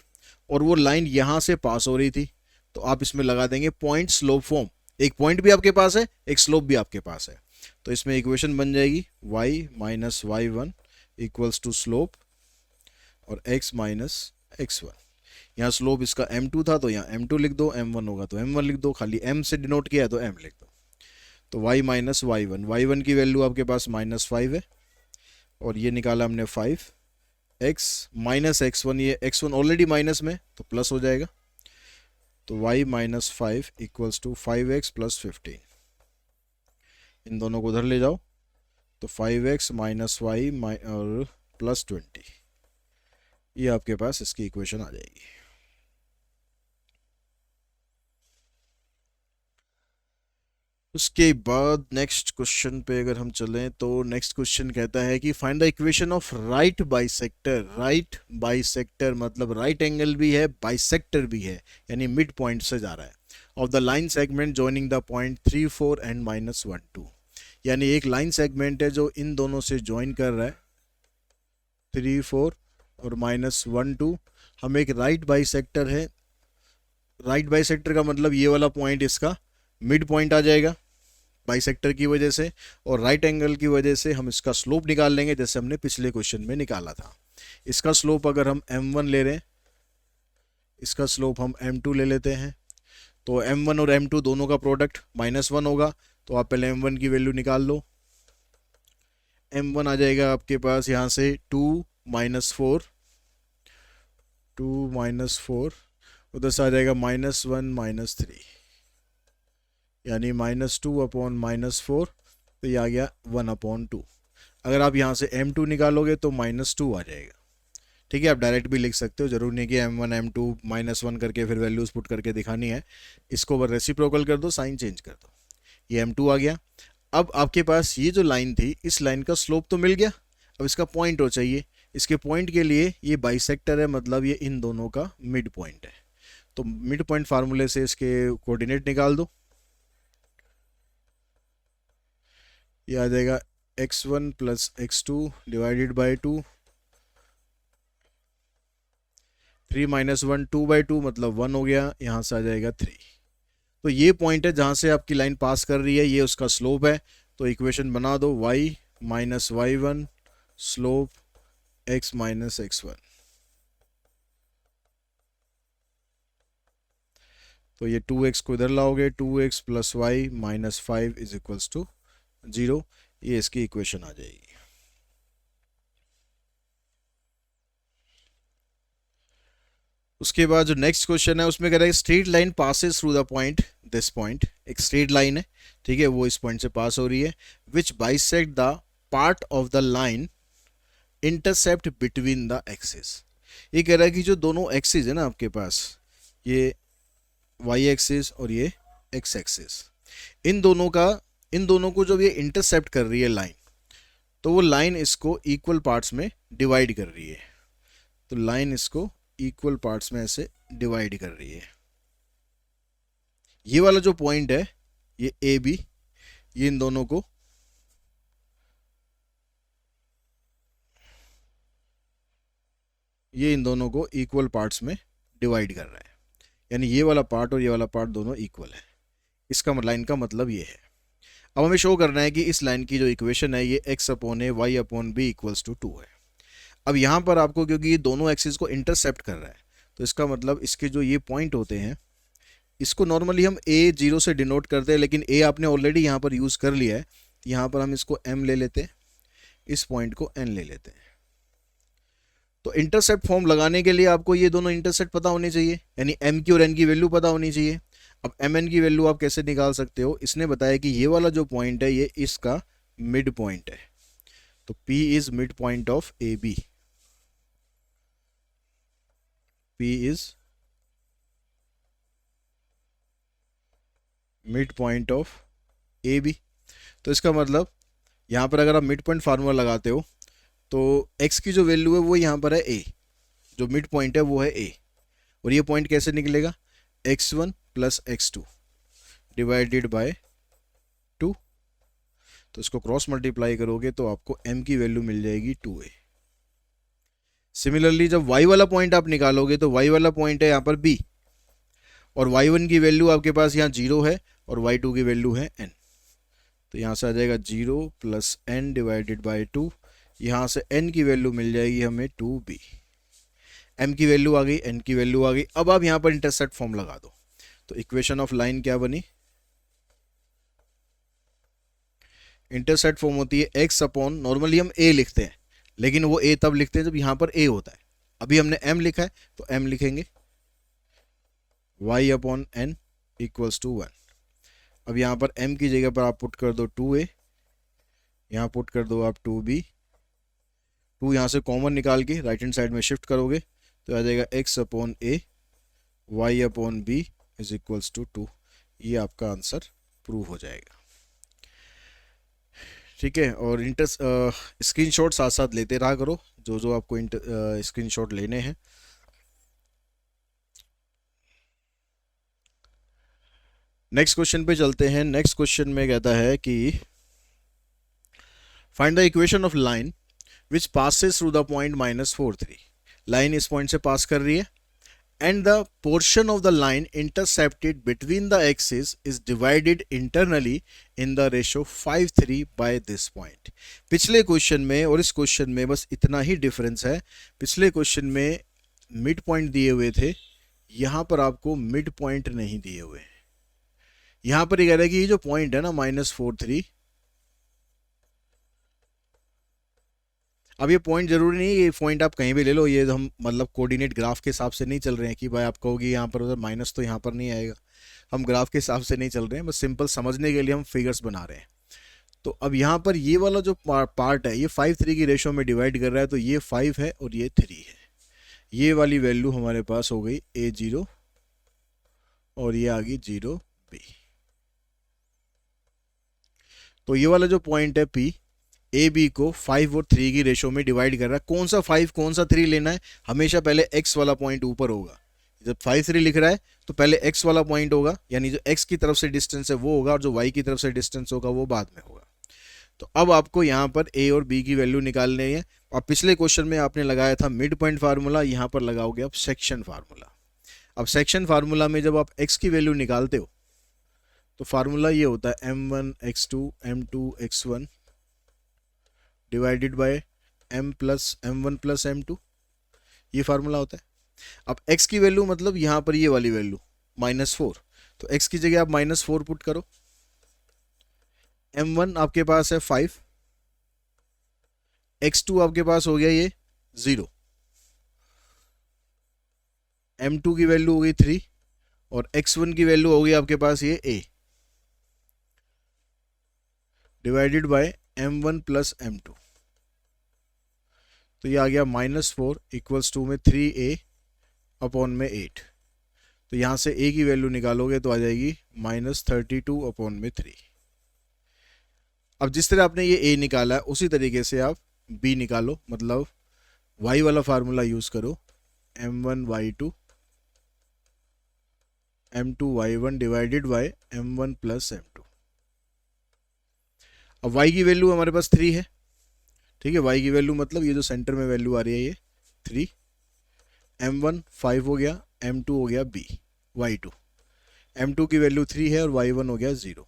[SPEAKER 1] और वो लाइन यहाँ से पास हो रही थी, तो आप इसमें लगा देंगे पॉइंट स्लोप फॉर्म, एक पॉइंट भी आपके पास है, एक स्लोप भी आपके पास है। तो इसमें इक्वेशन बन जाएगी y - y1 equals to slope और x - x1। यहाँ स्लोप इसका m2 था तो यहाँ m2 लिख दो, m1 होगा तो m1 लिख दो, खाली m से डिनोट किया है तो m लिख दो। तो y - y1 की वैल्यू आपके पास -5 है, और ये निकाला हमने 5, x - x1, ये x1 ऑलरेडी माइनस में तो प्लस हो जाएगा, तो y - 5 इक्वल्स टू 5x + 15। इन दोनों को उधर ले जाओ तो 5x - y और +20, ये आपके पास इसकी इक्वेशन आ जाएगी। उसके बाद नेक्स्ट क्वेश्चन पे अगर हम चलें तो नेक्स्ट क्वेश्चन कहता है कि find the equation of right bisector. Right bisector मतलब राइट एंगल भी है, बाइसेक्टर भी है, यानी मिड पॉइंट से जा रहा है, of the line segment joining the point 3 4 and -1 2। यानी एक लाइन सेगमेंट है जो इन दोनों से ज्वाइन कर रहा है 3 4 और -1 2। हम एक राइट बाइसेक्टर है, राइट बाइसेक्टर का मतलब ये वाला पॉइंट इसका मिड पॉइंट आ जाएगा बाइसेक्टर की वजह से, और राइट एंगल की वजह से हम इसका स्लोप निकाल लेंगे जैसे हमने पिछले क्वेश्चन में निकाला था। इसका स्लोप अगर हम m1 ले रहे हैं, इसका स्लोप हम m2 ले लेते हैं, तो m1 और m2 दोनों का प्रोडक्ट -1 होगा। तो आप पहले m1 की वैल्यू निकाल लो। m1 आ जाएगा आपके पास यहाँ से 2 -4, 2 -4, उधर से आ जाएगा -1 -3, यानी -2/-4, तो ये आ गया 1/2। अगर आप यहाँ से m2 निकालोगे तो -2 आ जाएगा। ठीक है, आप डायरेक्ट भी लिख सकते हो, जरूर नहीं कि m1 m2 -1 करके फिर वैल्यूज पुट करके दिखानी है। इसको बस रेसिप्रोकल कर दो, साइन चेंज कर दो, ये m2 आ गया। अब आपके पास ये जो लाइन थी, इस लाइन का स्लोप तो मिल गया, अब इसका पॉइंट हो चाहिए। इसके पॉइंट के लिए ये बाइसेक्टर है, मतलब ये इन दोनों का मिड पॉइंट है। तो मिड पॉइंट फार्मूले से इसके कोऑर्डिनेट निकाल दो। ये आ जाएगा x1 + x2 डिवाइडेड बाई 2, 3 -1 2/2 मतलब 1 हो गया, यहाँ से आ जाएगा 3। तो ये पॉइंट है जहाँ से आपकी लाइन पास कर रही है, ये उसका स्लोप है। तो इक्वेशन बना दो y - y1 slope x - x1। तो ये 2x को इधर लाओगे, 2x + y - 5 = 0। ये इसकी इक्वेशन आ जाएगी। उसके बाद जो नेक्स्ट क्वेश्चन है उसमें कह रहा है straight line passes through the point, this point एक स्ट्रेट लाइन है, ठीक है, वो इस पॉइंट से पास हो रही है, which bisect the part of the line intercept between the axis. ये कह रहा है कि जो दोनों एक्सिस है ना आपके पास, ये y एक्सिस और ये x एक्सिस, इन दोनों को जब ये इंटरसेप्ट कर रही है लाइन, तो वो लाइन इसको इक्वल पार्ट्स में डिवाइड कर रही है। तो लाइन इसको इक्वल पार्ट्स में ऐसे डिवाइड कर रही है। ये वाला जो पॉइंट है, ये ए बी, ये इन दोनों को इक्वल पार्ट्स में डिवाइड कर रहा है, यानी ये वाला पार्ट और ये वाला पार्ट दोनों इक्वल है। इसका लाइन का मतलब ये है। अब हमें शो करना है कि इस लाइन की जो इक्वेशन है ये x/a y/b = 2 है। अब यहाँ पर आपको, क्योंकि ये दोनों एक्सिस को इंटरसेप्ट कर रहा है, तो इसका मतलब इसके जो ये पॉइंट होते हैं, इसको नॉर्मली हम a0 से डिनोट करते हैं, लेकिन a आपने ऑलरेडी यहाँ पर यूज़ कर लिया है, तो यहाँ पर हम इसको m ले लेते हैं, इस पॉइंट को n ले लेते हैं। तो इंटरसेप्ट फॉर्म लगाने के लिए आपको ये दोनों इंटरसेप्ट पता होने चाहिए, यानी m की और n की वैल्यू पता होनी चाहिए। अब mn की वैल्यू आप कैसे निकाल सकते हो, इसने बताया कि ये वाला जो पॉइंट है ये इसका मिड पॉइंट है, तो P is mid point of AB। P is mid point of AB। तो इसका मतलब यहाँ पर अगर आप मिड पॉइंट फार्मूला लगाते हो तो x की जो वैल्यू है वो यहाँ पर है a, जो मिड पॉइंट है वो है a, और ये पॉइंट कैसे निकलेगा, x1 + x2 डिवाइडेड बाय 2। तो इसको क्रॉस मल्टीप्लाई करोगे तो आपको m की वैल्यू मिल जाएगी 2a। सिमिलरली जब y वाला पॉइंट आप निकालोगे तो y वाला पॉइंट है यहाँ पर b, और y1 की वैल्यू आपके पास यहाँ 0 है और y2 की वैल्यू है n। तो यहाँ से आ जाएगा 0 + n डिवाइडेड बाय 2। यहाँ से n की वैल्यू मिल जाएगी हमें 2b। m की वैल्यू आ गई, n की वैल्यू आ गई। अब आप यहाँ पर इंटरसेप्ट फॉर्म लगा दो, तो इक्वेशन ऑफ लाइन क्या बनी, इंटरसेप्ट फॉर्म होती है x/, नॉर्मली हम a लिखते हैं, लेकिन वो a तब लिखते हैं जब यहाँ पर a होता है। अभी हमने m लिखा है तो m लिखेंगे, y/n = 1। अब यहाँ पर m की जगह पर आप पुट कर दो 2a, यहाँ पुट कर दो आप 2b, 2 यहाँ से कॉमन निकाल के राइट हैंड साइड में शिफ्ट करोगे तो आ जाएगा x/a y/b = 2। ये आपका आंसर प्रूव हो जाएगा। ठीक है, और स्क्रीनशॉट साथ साथ लेते रहा करो जो जो आपको स्क्रीनशॉट लेने हैं। नेक्स्ट क्वेश्चन पे चलते हैं। नेक्स्ट क्वेश्चन में कहता है कि find the equation of line which passes through the point -4 3। Line इस पॉइंट से पास कर रही है and the portion of the line intercepted between the axes is divided internally in the ratio 5:3 by this point। पिछले question में और इस question में बस इतना ही डिफरेंस है। पिछले क्वेश्चन में मिड पॉइंट दिए हुए थे, यहां पर आपको मिड पॉइंट नहीं दिए हुए। यहां पर ये कह रहा है कि ये जो पॉइंट है ना -4 3, अब ये पॉइंट जरूरी नहीं है, ये पॉइंट आप कहीं भी ले लो, ये हम मतलब कोऑर्डिनेट ग्राफ के हिसाब से नहीं चल रहे हैं कि भाई आप कहोगे यहाँ पर उधर माइनस तो यहाँ पर नहीं आएगा। हम ग्राफ के हिसाब से नहीं चल रहे हैं, बस सिंपल समझने के लिए हम फिगर्स बना रहे हैं। तो अब यहाँ पर ये वाला जो पार्ट है ये 5:3 की रेशो में डिवाइड कर रहा है, तो ये 5 है और ये 3 है। ये वाली वैल्यू हमारे पास हो गई A0 और ये आ गई 0B। तो ये वाला जो पॉइंट है P ए बी को 5 और 3 की रेशो में डिवाइड कर रहा है। कौन सा 5 कौन सा 3 लेना है, हमेशा पहले x वाला पॉइंट ऊपर होगा। जब 5 3 लिख रहा है तो पहले x वाला पॉइंट होगा, यानी जो x की तरफ से डिस्टेंस है वो होगा, और जो y की तरफ से डिस्टेंस होगा वो बाद में होगा। तो अब आपको यहाँ पर a और b की वैल्यू निकालनी है। और पिछले क्वेश्चन में आपने लगाया था मिड पॉइंट फार्मूला, यहाँ पर लगाओगे आप सेक्शन फार्मूला। अब सेक्शन फार्मूला में जब आप x की वैल्यू निकालते हो तो फार्मूला ये होता है m1 x2 m2 x1 divided by m plus m1 plus m2, ये फार्मूला होता है। अब x की वैल्यू मतलब यहाँ पर ये वाली वैल्यू -4, तो x की जगह आप -4 पुट करो। m1 आपके पास है 5, x2 आपके पास हो गया ये 0, m2 की वैल्यू हो गई 3 और x1 की वैल्यू हो गई आपके पास ये a divided by m1 plus m2। तो ये आ गया -4 इक्वल्स टू में 3a अपॉन में 8। तो यहाँ से a की वैल्यू निकालोगे तो आ जाएगी -32 अपॉन में 3। अब जिस तरह आपने ये a निकाला है उसी तरीके से आप b निकालो, मतलब y वाला फार्मूला यूज करो, m1 y2 m2 y1 divided by m1 plus m2। अब y की वैल्यू हमारे पास 3 है, ठीक है। y की वैल्यू मतलब ये जो सेंटर में वैल्यू आ रही है ये 3, m1 5 हो गया, m2 हो गया b y2, m2 की वैल्यू 3 है और y1 हो गया 0।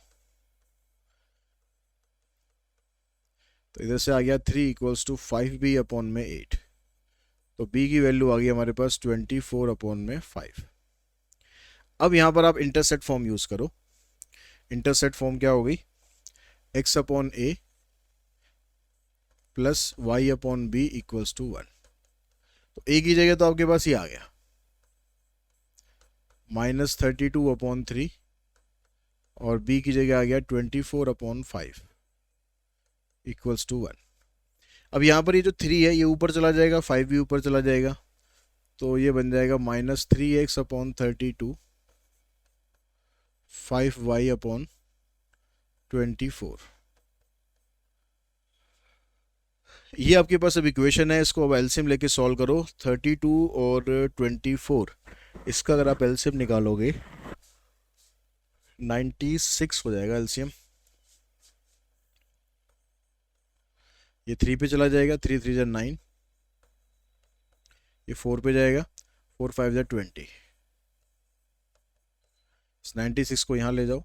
[SPEAKER 1] तो इधर से आ गया 3 इक्वल्स टू 5b अपॉन में 8। तो b की वैल्यू आ गई हमारे पास 24 अपॉन में 5। अब यहाँ पर आप इंटरसेट फॉर्म यूज करो। इंटरसेट फॉर्म क्या हो गई, x upon a plus y upon b equals to 1। तो a की जगह तो आपके पास ये आ गया -32 अपॉन 3 और b की जगह आ गया 24 अपॉन 5 इक्वल्स टू 1। अब यहाँ पर ये जो 3 है ये ऊपर चला जाएगा, 5 भी ऊपर चला जाएगा, तो ये बन जाएगा -3x अपॉन 32 5y अपॉन 24। ये आपके पास अब इक्वेशन है, इसको अब एलसीएम लेके सॉल्व करो। 32 और 24, इसका अगर आप एलसीएम निकालोगे 96 हो जाएगा एलसीएम। ये 3 पे चला जाएगा, 3 3 जा 9, ये 4 पे जाएगा, 4 5 जा 20। इस 96 को यहाँ ले जाओ,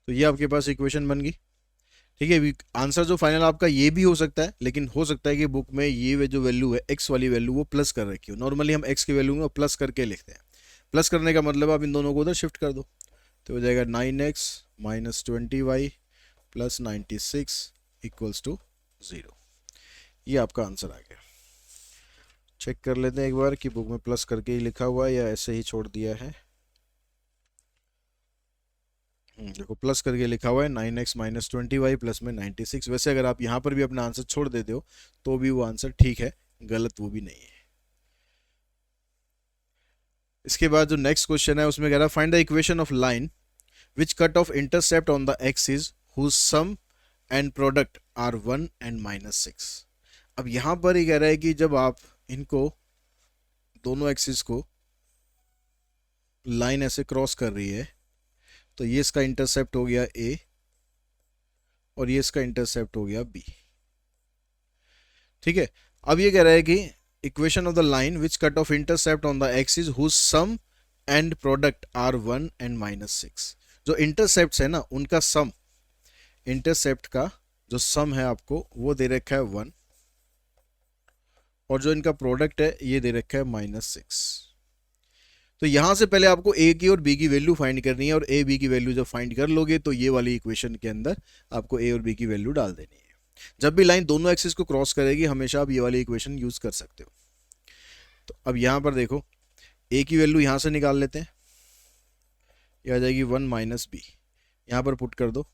[SPEAKER 1] तो ये आपके पास इक्वेशन बन गई, ठीक है। आंसर जो फाइनल आपका ये भी हो सकता है, लेकिन हो सकता है कि बुक में ये जो वैल्यू है x वाली वैल्यू वो प्लस कर रखी हो। नॉर्मली हम x की वैल्यू में प्लस करके लिखते हैं। प्लस करने का मतलब आप इन दोनों को उधर शिफ्ट कर दो, तो हो जाएगा 9x minus 20y plus 96 equals to 0। ये आपका आंसर आ गया। चेक कर लेते हैं एक बार कि बुक में प्लस करके ही लिखा हुआ है या ऐसे ही छोड़ दिया है। देखो प्लस करके लिखा हुआ है 9x माइनस 20y प्लस में 96। वैसे अगर आप यहाँ पर भी अपना आंसर छोड़ देते हो तो भी वो आंसर ठीक है, गलत वो भी नहीं है। इसके बाद जो नेक्स्ट क्वेश्चन है उसमें कह रहा है find the equation of line which cut off intercept on the axis whose sum and product are 1 and -6। अब यहां पर ही कह रहा है कि जब आप इनको दोनों एक्सिस को लाइन ऐसे क्रॉस कर रही है तो ये इसका इंटरसेप्ट हो गया ए और ये इसका इंटरसेप्ट हो गया बी। ठीक है, अब ये कह रहा है कि equation of the line which cut off intercept on the axis whose sum and product are 1 and -6। जो इंटरसेप्ट है ना उनका सम, इंटरसेप्ट का जो सम है आपको वो दे रखा है 1 और जो इनका प्रोडक्ट है ये दे रखा है -6। तो यहां से पहले आपको ए की और बी की वैल्यू फाइंड करनी है और ए बी की वैल्यू जब फाइंड कर लोगे तो ये वाली इक्वेशन के अंदर आपको ए और बी की वैल्यू डाल देनी है। जब भी लाइन दोनों एक्सिस को क्रॉस करेगी हमेशा आप ये वाली इक्वेशन यूज कर सकते हो। तो अब यहां पर देखो ए की वैल्यू यहां से निकाल लेते हैं, ये आ जाएगी 1 - बी, यहां पर पुट कर दो,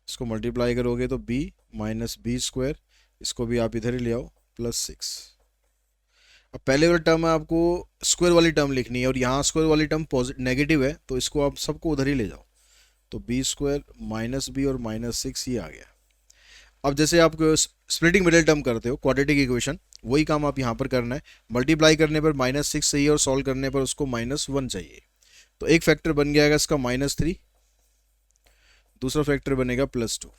[SPEAKER 1] इसको मल्टीप्लाई करोगे तो b -b², इसको भी आप इधर ही ले आओ +6। अब पहले वाली टर्म है आपको स्क्वायर वाली टर्म लिखनी है और यहाँ स्क्वायर वाली टर्म नेगेटिव है तो इसको आप सबको उधर ही ले जाओ, तो b² -b और -6 ये आ गया। अब जैसे आप स्प्लिटिंग मिडिल टर्म करते हो क्वाड्रेटिक इक्वेशन, वही काम आप यहाँ पर करना है। मल्टीप्लाई करने पर -6 चाहिए और सॉल्व करने पर उसको -1 चाहिए। तो एक फैक्टर बन गया इसका -3, दूसरा फैक्टर बनेगा +2।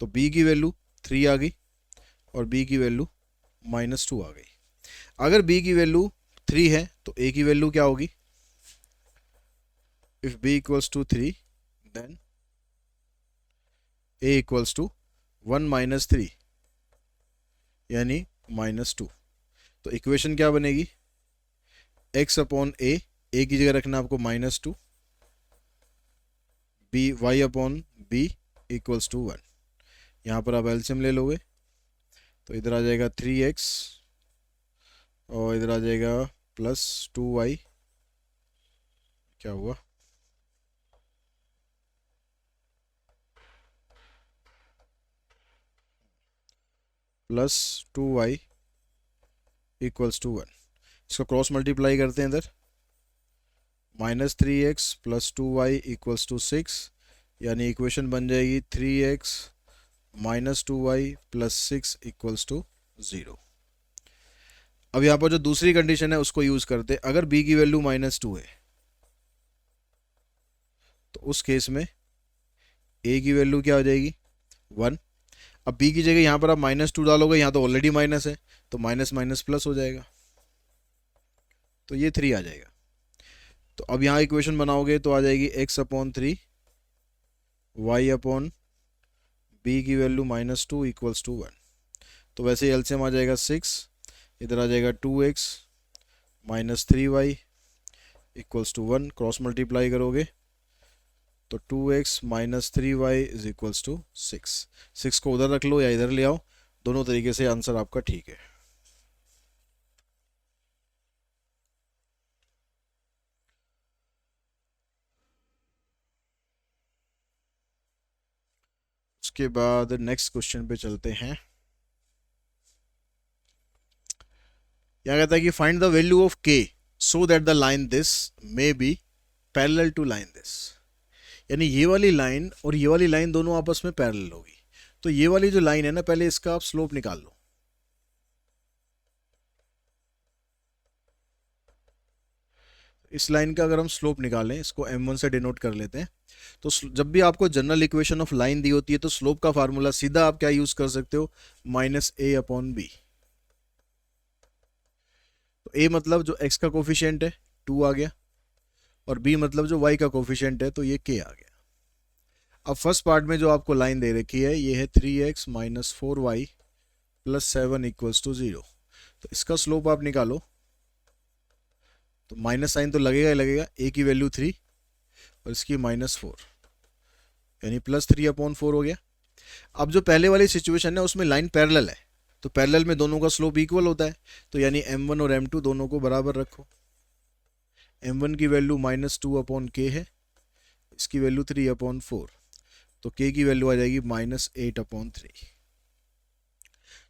[SPEAKER 1] तो b की वैल्यू 3 आ गई और b की वैल्यू -2 आ गई। अगर b की वैल्यू 3 है तो a की वैल्यू क्या होगी? If b equals to 3 then a equals to 1 - 3 यानी -2। तो इक्वेशन क्या बनेगी? x/a, a की जगह रखना आपको -2, y/b इक्वल्स टू 1। यहाँ पर आप एलसीएम ले लोगे तो इधर आ जाएगा 3x और इधर आ जाएगा +2y, क्या हुआ +2y इक्वल्स टू 1। इसको क्रॉस मल्टीप्लाई करते हैं इधर, -3x + 2y इक्वल्स टू 6, यानी इक्वेशन बन जाएगी 3x -2y + 6 इक्वल्स टू 0। अब यहाँ पर जो दूसरी कंडीशन है उसको यूज करते हैं। अगर b की वैल्यू -2 है तो उस केस में a की वैल्यू क्या हो जाएगी? 1। अब b की जगह यहाँ पर आप -2 डालोगे, यहाँ तो ऑलरेडी माइनस है तो माइनस माइनस प्लस हो जाएगा, तो ये 3 आ जाएगा। तो अब यहाँ इक्वेशन बनाओगे तो आ जाएगी x/3 y/b की वैल्यू -2 इक्वल्स टू 1। तो वैसे एलसीएम आ जाएगा 6, इधर आ जाएगा 2x -3y equals to 1। Cross multiply करोगे तो 2x -3y is equals to 6। 6 को उधर रख लो या इधर ले आओ, दोनों तरीके से आंसर आपका ठीक है। उसके बाद नेक्स्ट क्वेश्चन पे चलते हैं। क्या कहता है कि find the value of k so that the line this may be parallel to line this. यानी ये वाली लाइन और ये वाली लाइन दोनों आपस में पैरेलल होगी। तो ये वाली जो लाइन है ना, पहले इसका आप स्लोप निकाल लो। इस लाइन का अगर हम स्लोप निकालें, इसको m1 से डिनोट कर लेते हैं, तो जब भी आपको जनरल इक्वेशन ऑफ लाइन दी होती है तो स्लोप का फार्मूला सीधा आप क्या यूज कर सकते हो? -a/b। तो a मतलब जो x का कोफिशिएंट है 2 आ गया और b मतलब जो y का कोफिशिएंट है तो ये k आ गया। अब फर्स्ट पार्ट में जो आपको लाइन दे रखी है ये है 3x - 4y + 7 इक्वल्स टू 0। तो इसका स्लोप आप निकालो तो माइनस साइन तो लगेगा ही लगेगा, a की वैल्यू 3 और इसकी -4 यानी +3/4 हो गया। अब जो पहले वाली सिचुएशन है उसमें लाइन पैरेलल है तो पैरेलल में दोनों का स्लोप इक्वल होता है, तो यानी m1 और m2 दोनों को बराबर रखो। m1 की वैल्यू -2/k है, इसकी वैल्यू 3/4, तो k की वैल्यू आ जाएगी -8/3।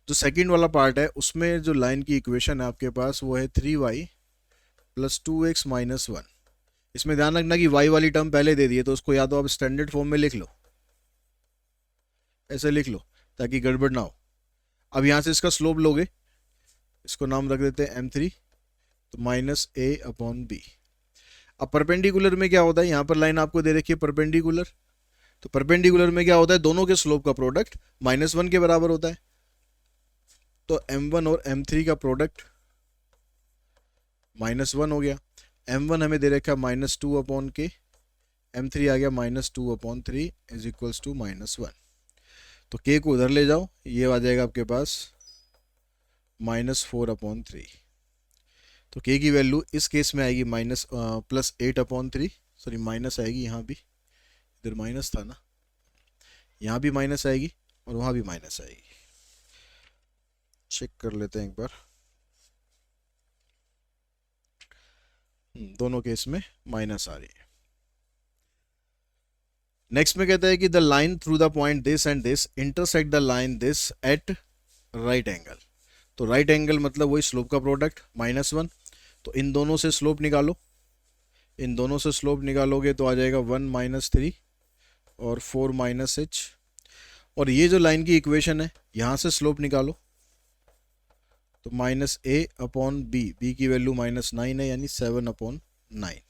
[SPEAKER 1] जो सेकंड वाला पार्ट है उसमें जो लाइन की इक्वेशन है आपके पास वो है 3y प्लस 2x माइनस 1। इसमें ध्यान रखना कि y वाली टर्म पहले दे दी है, तो उसको या तो आप स्टैंडर्ड फॉर्म में लिख लो, ऐसे लिख लो ताकि गड़बड़ ना हो। अब यहाँ से इसका स्लोप लोगे, इसको नाम रख देते हैं m3, तो माइनस a अपॉन b। अब परपेंडिकुलर में क्या होता है, यहाँ पर लाइन आपको दे रखी है परपेंडिकुलर, तो परपेंडिकुलर में क्या होता है, दोनों के स्लोप का प्रोडक्ट -1 के बराबर होता है। तो m1 और m3 का प्रोडक्ट -1 हो गया। m1 हमें दे रखा है -2 अपॉन के, m3 आ गया -2 अपॉन 3 इज इक्वल्स टू -1। तो k को उधर ले जाओ, ये आ जाएगा आपके पास -4 अपॉन 3। तो k की वैल्यू इस केस में आएगी +8 अपॉन 3, सॉरी माइनस आएगी, यहाँ भी इधर माइनस था ना, यहाँ भी माइनस आएगी और वहाँ भी माइनस आएगी। चेक कर लेते हैं एक बार, दोनों केस में माइनस आ रही है। नेक्स्ट में कहता है कि the line through the point this and this intersect the line this eight right angle. तो राइट एंगल मतलब वही स्लोप का प्रोडक्ट -1। तो इन दोनों से स्लोप निकालो, इन दोनों से स्लोप निकालोगे तो आ जाएगा 1 - 3 और 4 - h। और ये जो लाइन की इक्वेशन है यहाँ से स्लोप निकालो, तो -a अपॉन b की वैल्यू -9 है यानी 7 अपॉन 9।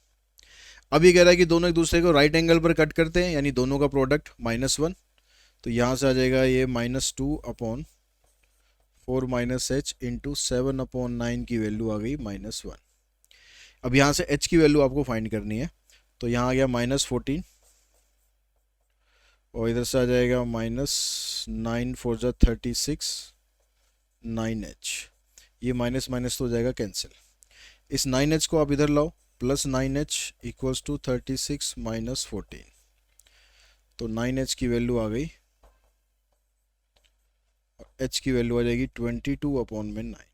[SPEAKER 1] अब ये कह रहा है कि दोनों एक दूसरे को राइट एंगल पर कट करते हैं यानी दोनों का प्रोडक्ट -1। तो यहाँ से आ जाएगा ये -2 अपॉन 4 - h इंटू 7 अपॉन 9 की वैल्यू आ गई -1। अब यहाँ से h की वैल्यू आपको फाइंड करनी है, तो यहाँ आ गया -14 और इधर से आ जाएगा -9 4 जा 36 9h। ये माइनस माइनस तो हो जाएगा कैंसिल। इस 9h को आप इधर लाओ, +9h इक्वल्स टू 36 - 14। तो 9h की वैल्यू आ गई और h की वैल्यू आ जाएगी 22 अपॉन में 9।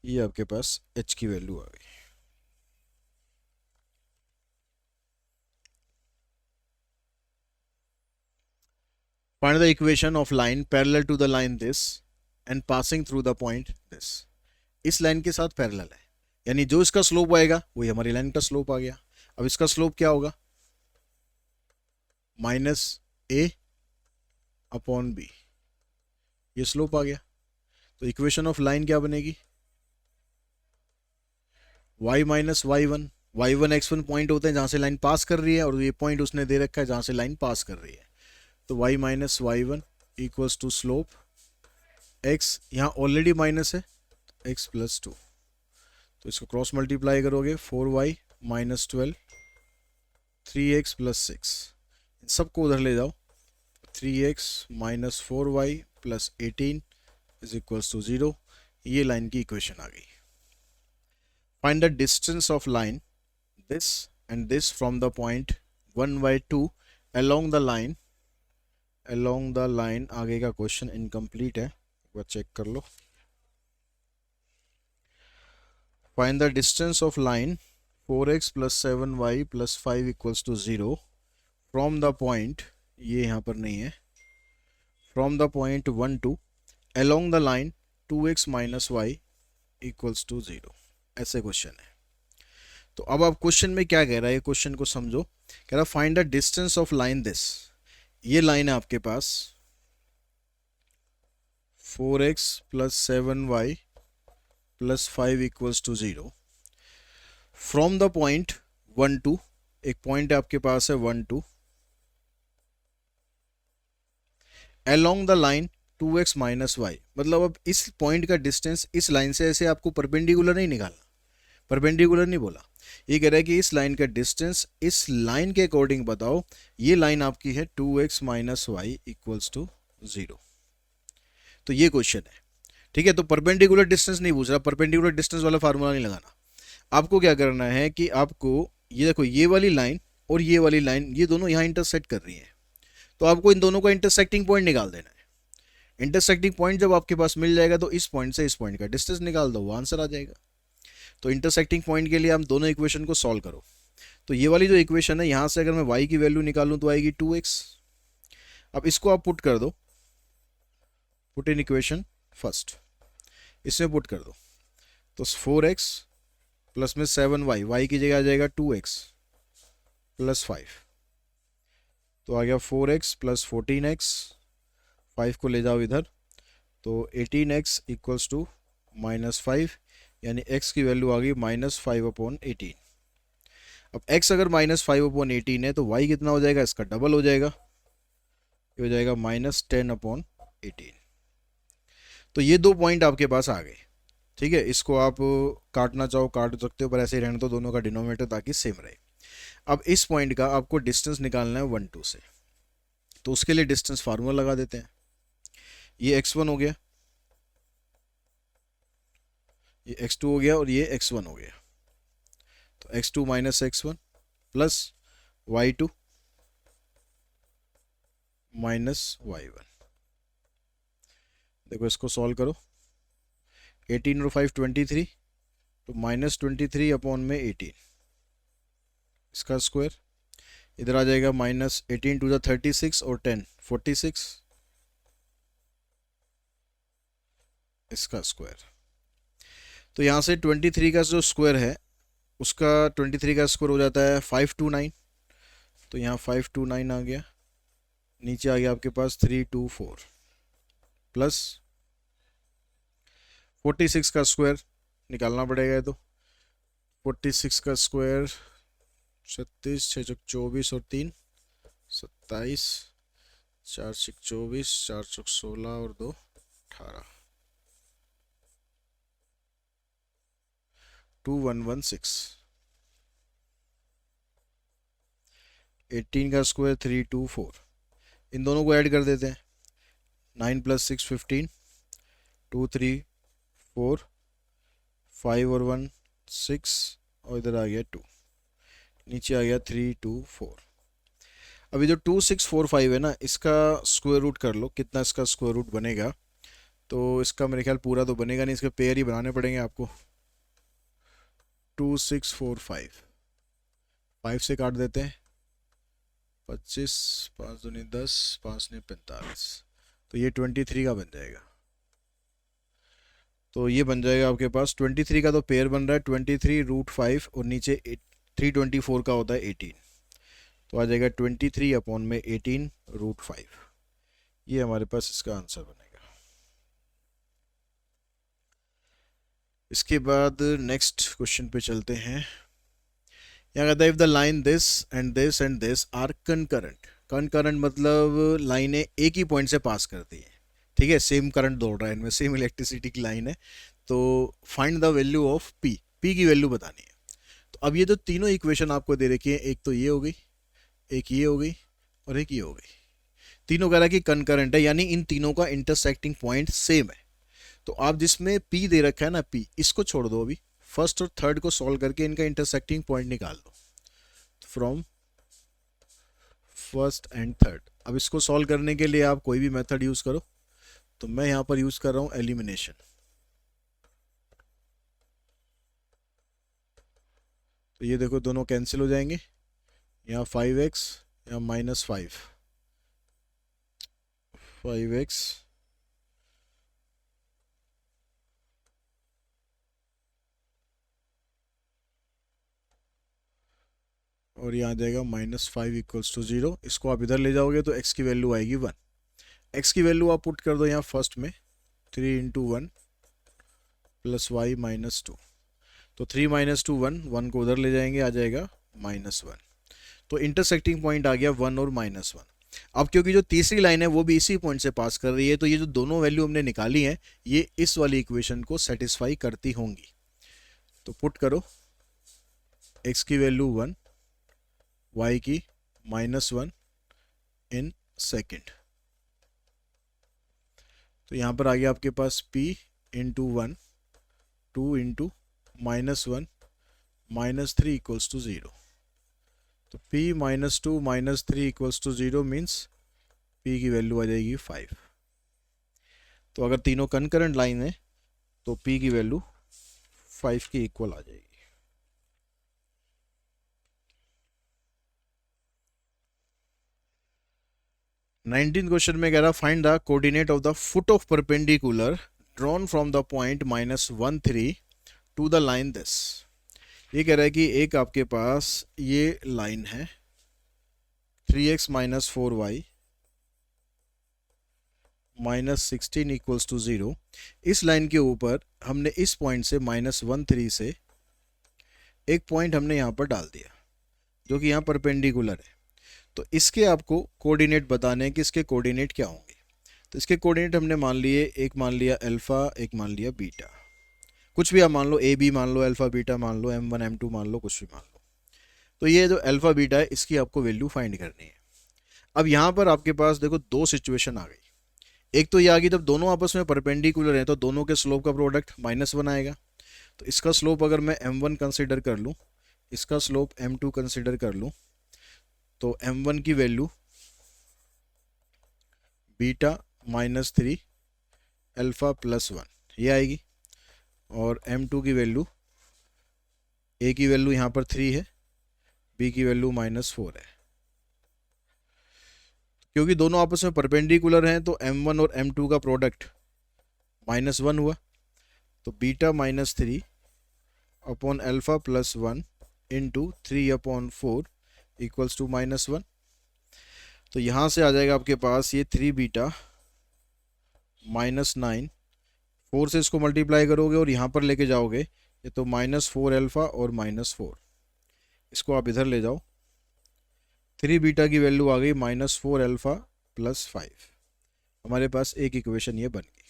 [SPEAKER 1] ये आपके पास h की वैल्यू आ गई। Find the equation of line parallel to the line this and passing through the point this. इस लाइन के साथ पैरेलल है, यानी जो इसका स्लोप आएगा वही हमारी लाइन का स्लोप आ गया। अब इसका स्लोप क्या होगा, -a अपॉन b, ये स्लोप आ गया। तो इक्वेशन ऑफ लाइन क्या बनेगी, y - y1। y1 x1 point होते हैं जहां से लाइन पास कर रही है, और ये पॉइंट उसने दे रखा है जहां से लाइन पास कर रही है। तो y - y1 equals to slope x, यहाँ ऑलरेडी माइनस है, x + 2। तो इसको क्रॉस मल्टीप्लाई करोगे 4y - 12 3x + 6, इन सबको उधर ले जाओ, 3x - 4y + 18 is equals to 0। ये लाइन की इक्वेशन आ गई। Find the distance of line this and this from the point 1/2 along the line, along the line। आगे का क्वेश्चन इनकम्प्लीट है, एक बार चेक कर लो। Find the distance of line 4x + 7y + 5 equals to 0 from the point, ये यहाँ पर नहीं है, from the point 1 to along the line 2x - y equals to 0। ऐसे क्वेश्चन है। तो अब आप क्वेश्चन में क्या कह रहा है, क्वेश्चन को समझो। कह रहा find the distance of line this, ये लाइन है आपके पास 4x + 7y + 5 equals to 0 from the point 1 to, एक पॉइंट आपके पास है 1 to, along the line 2x - y। मतलब अब इस पॉइंट का डिस्टेंस इस लाइन से ऐसे आपको परपेंडिकुलर नहीं निकालना, परपेंडिकुलर नहीं बोला, ये कह रहा है कि इस लाइन का डिस्टेंस इस लाइन के अकॉर्डिंग बताओ। ये लाइन आपकी है 2x - y इक्वल्स टू 0। तो ये क्वेश्चन है, ठीक है। तो परपेंडिकुलर डिस्टेंस नहीं पूछ रहा, परपेंडिकुलर डिस्टेंस वाला फार्मूला नहीं लगाना। आपको क्या करना है कि आपको ये देखो, ये वाली लाइन और ये वाली लाइन, ये दोनों यहाँ इंटरसेक्ट कर रही हैं, तो आपको इन दोनों का इंटरसेक्टिंग पॉइंट निकाल देना है। इंटरसेक्टिंग पॉइंट जब आपके पास मिल जाएगा तो इस पॉइंट से इस पॉइंट का डिस्टेंस निकाल दो, वो आंसर आ जाएगा। तो इंटरसेक्टिंग पॉइंट के लिए आप दोनों इक्वेशन को सॉल्व करो। तो ये वाली जो इक्वेशन है, यहाँ से अगर मैं y की वैल्यू निकालूं तो आएगी 2x। अब इसको आप पुट कर दो, पुट इन इक्वेशन फर्स्ट, इसमें पुट कर दो। तो 4x प्लस में 7y, y की जगह आ जाएगा 2x प्लस 5, तो आ गया 4x प्लस 14x, 5 को ले जाओ इधर, तो 18x इक्वल्स टू -5, यानी x की वैल्यू आ गई -5/18। अब x अगर -5/18 है तो y कितना हो जाएगा, इसका डबल हो जाएगा, ये हो जाएगा -10/18। तो ये दो पॉइंट आपके पास आ गए। ठीक है, इसको आप काटना चाहो काट सकते हो, पर ऐसे ही रहने दो दोनों का डिनोमिनेटर ताकि सेम रहे। अब इस पॉइंट का आपको डिस्टेंस निकालना है 1 2 से, तो उसके लिए डिस्टेंस फार्मूला लगा देते हैं। ये x1 हो गया, ये x2 हो गया और ये x1 हो गया। तो x2 minus x1 plus y2 minus y1। देखो इसको सॉल्व करो, 18 और 5 23, तो -23/18, इसका स्क्वायर इधर आ जाएगा, -18 टू द 36 और 10 46, इसका स्क्वायर। तो यहाँ से 23 का जो स्क्वायर है उसका 23 का स्क्वायर हो जाता है 529, तो यहाँ 529 आ गया, नीचे आ गया आपके पास 324 प्लस 46 का स्क्वायर निकालना पड़ेगा। तो 46 का स्क्वायर 36, 6 24 और 3 27, 4 24, 4 16 और 2 18, 2116। 18 का स्क्वायर 324, इन दोनों को ऐड कर देते हैं, 9 + 6 15, 2 3 4, 5 और 1 6, और इधर आ गया 2, नीचे आ गया 324। अभी जो 2645 है ना, इसका स्क्वायर रूट कर लो, कितना इसका स्क्वायर रूट बनेगा। तो इसका मेरे ख्याल पूरा तो बनेगा नहीं, इसके पेयर ही बनाने पड़ेंगे आपको। 2645 5 से काट देते हैं, 25, 5 दूनी 10, 5 ने 45, तो ये 23 का बन जाएगा। तो ये बन जाएगा आपके पास 23 का, तो पेयर बन रहा है 23√5 और नीचे 324 का होता है 18, तो आ जाएगा 23/18√5। ये हमारे पास इसका आंसर बनेगा। इसके बाद नेक्स्ट क्वेश्चन पे चलते हैं। यहाँ कहता है if the line this and this and this are concurrent. Concurrent मतलब लाइनें एक ही पॉइंट से पास करती हैं, ठीक है, सेम करंट दौड़ रहा है इनमें, सेम इलेक्ट्रिसिटी की लाइन है। तो find the value of P, P की वैल्यू बतानी है। तो अब ये जो तीनों इक्वेशन आपको दे रखी है, एक तो ये हो गई, एक ये हो गई और एक ये हो गई, तीनों कह रहा है कि कनकरेंट है, यानी इन तीनों का इंटरसेक्टिंग पॉइंट सेम है। तो आप जिसमें पी दे रखा है ना, पी, इसको छोड़ दो, अभी फर्स्ट और थर्ड को सॉल्व करके इनका इंटरसेक्टिंग पॉइंट निकाल दो फ्रॉम फर्स्ट एंड थर्ड। अब इसको सॉल्व करने के लिए आप कोई भी मेथड यूज करो, तो मैं यहां पर यूज कर रहा हूं एलिमिनेशन। तो ये देखो दोनों कैंसिल हो जाएंगे, यहाँ 5x, यहाँ -5, 5x और यहाँ आ जाएगा -5 इक्वल्स टू 0। इसको आप इधर ले जाओगे तो x की वैल्यू आएगी 1। x की वैल्यू आप पुट कर दो यहाँ फर्स्ट में, 3 × 1 + y - 2, तो 3 - 2 1, 1 को उधर ले जाएंगे, आ जाएगा -1। तो इंटरसेक्टिंग पॉइंट आ गया 1 और -1। अब क्योंकि जो तीसरी लाइन है वो भी इसी पॉइंट से पास कर रही है, तो ये जो दोनों वैल्यू हमने निकाली हैं ये इस वाली इक्वेशन को सेटिस्फाई करती होंगी। तो पुट करो, x की वैल्यू 1, y की -1 इन सेकेंड। तो यहाँ पर आ गया आपके पास p × 1, 2 × -1 -3 इक्वल्स टू 0। तो p - 2 -3 equals to 0 means p की वैल्यू आ जाएगी 5। तो अगर तीनों कनकरेंट लाइन है तो p की वैल्यू 5 की इक्वल आ जाएगी। 19 क्वेश्चन में कह रहा find the coordinate of the foot of perpendicular drawn from the point -1 3 to the line this. ये कह रहा है कि एक आपके पास ये लाइन है 3x - 4y -16 इक्वल्स टू 0। इस लाइन के ऊपर हमने इस पॉइंट से -1 3 से एक पॉइंट हमने यहाँ पर डाल दिया जो कि यहाँ परपेंडिकुलर है। तो इसके आपको कोऑर्डिनेट बताने हैं कि इसके कोऑर्डिनेट क्या होंगे। तो इसके कोऑर्डिनेट हमने मान लिए, एक मान लिया अल्फा, एक मान लिया बीटा, कुछ भी आप मान लो, ए बी मान लो, अल्फा बीटा मान लो, M1 M2 मान लो, कुछ भी मान लो। तो ये जो अल्फा बीटा है इसकी आपको वैल्यू फाइंड करनी है। अब यहाँ पर आपके पास देखो दो सिचुएशन आ गई। एक तो ये आ गई जब दोनों आपस में परपेंडिकुलर हैं तो दोनों के स्लोप का प्रोडक्ट -1 आएगा। तो इसका स्लोप अगर मैं M1 कंसिडर कर लूँ, इसका स्लोप M2 कंसिडर कर लूँ, तो M1 की वैल्यू बीटा -3 अल्फा +1 ये आएगी, और M2 की वैल्यू, ए की वैल्यू यहाँ पर 3 है, बी की वैल्यू -4 है। क्योंकि दोनों आपस में परपेंडिकुलर हैं तो M1 और M2 का प्रोडक्ट -1 हुआ। तो beta -3 upon alpha +1 into 3/4 equals to -1। तो यहाँ से आ जाएगा आपके पास ये 3 बीटा -9, 4 से इसको मल्टीप्लाई करोगे और यहाँ पर लेके जाओगे ये तो -4 अल्फा और -4, इसको आप इधर ले जाओ। 3 बीटा की वैल्यू आ गई -4 अल्फा +5। हमारे पास एक इक्वेशन ये बन गई।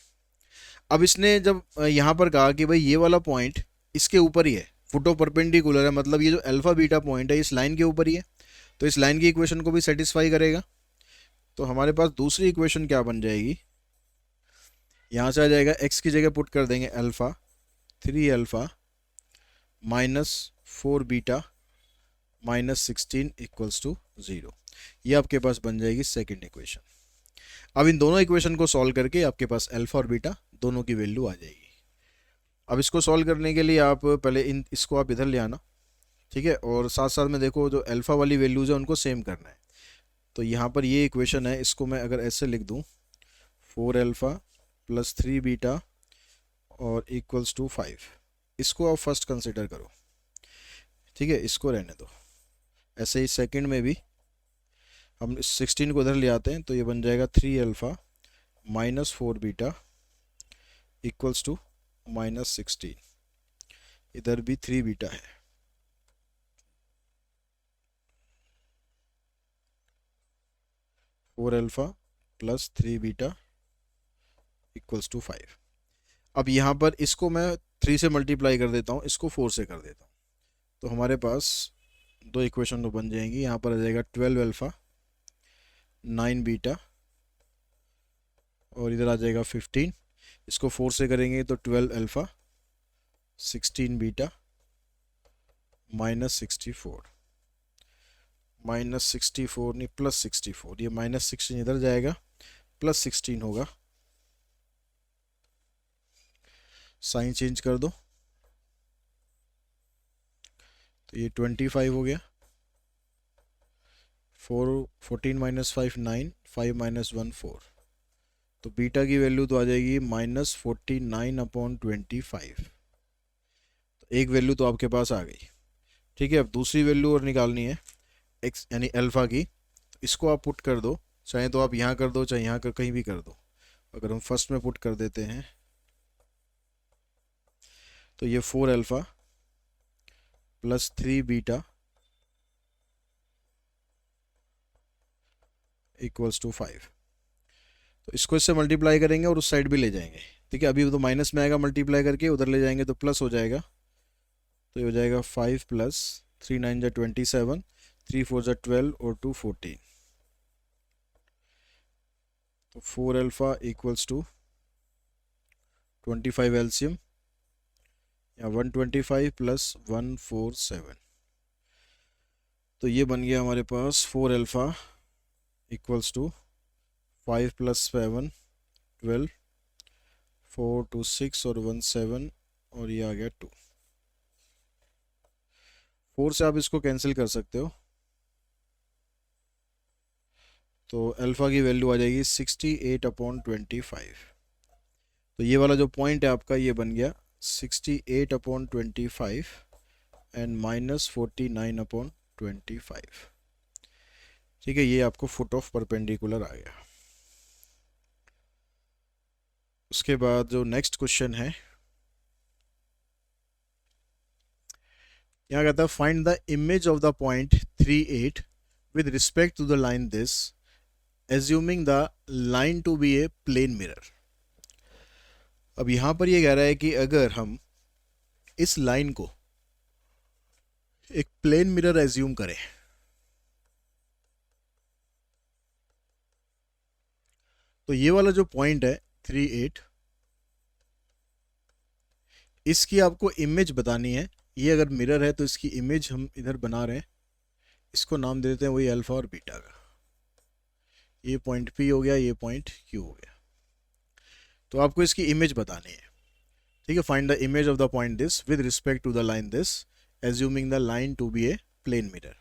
[SPEAKER 1] अब इसने जब यहाँ पर कहा कि भाई ये वाला पॉइंट इसके ऊपर ही है, फुटो परपेंडिकुलर है, मतलब ये जो अल्फा बीटा पॉइंट है इस लाइन के ऊपर ही है, तो इस लाइन की इक्वेशन को भी सेटिस्फाई करेगा। तो हमारे पास दूसरी इक्वेशन क्या बन जाएगी, यहाँ से आ जाएगा x की जगह पुट कर देंगे alpha 3 alpha -4 beta -16 equals to 0। ये आपके पास बन जाएगी सेकेंड इक्वेशन। अब इन दोनों इक्वेशन को सॉल्व करके आपके पास अल्फा और बीटा दोनों की वैल्यू आ जाएगी। अब इसको सॉल्व करने के लिए आप पहले इसको आप इधर ले आना, ठीक है, और साथ साथ में देखो जो अल्फा वाली वैल्यूज़ है उनको सेम करना है। तो यहाँ पर ये इक्वेशन है, इसको मैं अगर ऐसे लिख दूँ 4 अल्फा +3 बीटा और इक्वल्स टू 5, इसको आप फर्स्ट कंसिडर करो, ठीक है, इसको रहने दो। ऐसे ही सेकंड में भी हम 16 को इधर ले आते हैं तो ये बन जाएगा 3 अल्फा -4 बीटा इक्वल्स टू -16, इधर भी 3 बीटा है। Four alpha +3 beta equals to 5। अब यहाँ पर इसको मैं 3 से मल्टीप्लाई कर देता हूँ, इसको 4 से कर देता हूँ, तो हमारे पास दो इक्वेशन तो बन जाएंगी। यहाँ पर आ जाएगा 12 अल्फा 9 बीटा और इधर आ जाएगा 15, इसको 4 से करेंगे तो 12 अल्फा 16 बीटा -64 -64 नहीं +64, ये -16 इधर जाएगा +16 होगा, साइन चेंज कर दो तो ये 25 हो गया। 14 - 5 9, 5 - 1 4, तो बीटा की वैल्यू तो आ जाएगी -49/25। तो एक वैल्यू तो आपके पास आ गई, ठीक है। अब दूसरी वैल्यू और निकालनी है एक्स यानी अल्फा की, तो इसको आप पुट कर दो, चाहे तो आप यहाँ कर दो चाहे यहाँ कर कहीं भी कर दो। अगर हम फर्स्ट में पुट कर देते हैं तो ये 4 अल्फा +3 बीटा इक्वल्स टू 5। तो इसको इससे मल्टीप्लाई करेंगे और उस साइड भी ले जाएंगे, ठीक है। अभी तो माइनस में आएगा, मल्टीप्लाई करके उधर ले जाएंगे तो प्लस हो जाएगा, तो ये हो जाएगा 5 + 3 9 = 27, 3 4 = 12 और 2 14। तो 4 अल्फा इक्वल्स टू 25 एलसीएम या 125 + 147, तो ये बन गया हमारे पास 4 अल्फा इक्वल्स टू 5 + 7 12, 4 2 6 और 1 7 और ये आ गया 2। 4 से आप इसको कैंसिल कर सकते हो, तो अल्फ़ा की वैल्यू आ जाएगी 68/25। तो ये वाला जो पॉइंट है आपका ये बन गया 68/25 एंड -49/25। ठीक है, ये आपको फुट ऑफ परपेंडिकुलर आ गया। उसके बाद जो नेक्स्ट क्वेश्चन है, यहाँ कहता है find the image of the point 38 with respect to the line this assuming the line to be a plane mirror. अब यहां पर ये कह रहा है कि अगर हम इस लाइन को एक प्लेन मिरर एज्यूम करें, तो ये वाला जो पॉइंट है 38, इसकी आपको इमेज बतानी है। ये अगर मिरर है तो इसकी इमेज हम इधर बना रहे हैं, इसको नाम दे देते हैं वही अल्फा और बीटा का। ये पॉइंट P हो गया, ये पॉइंट Q हो गया। तो आपको इसकी इमेज बतानी है। ठीक है, find the image of the point this with respect to the line this assuming the line to be a plane mirror.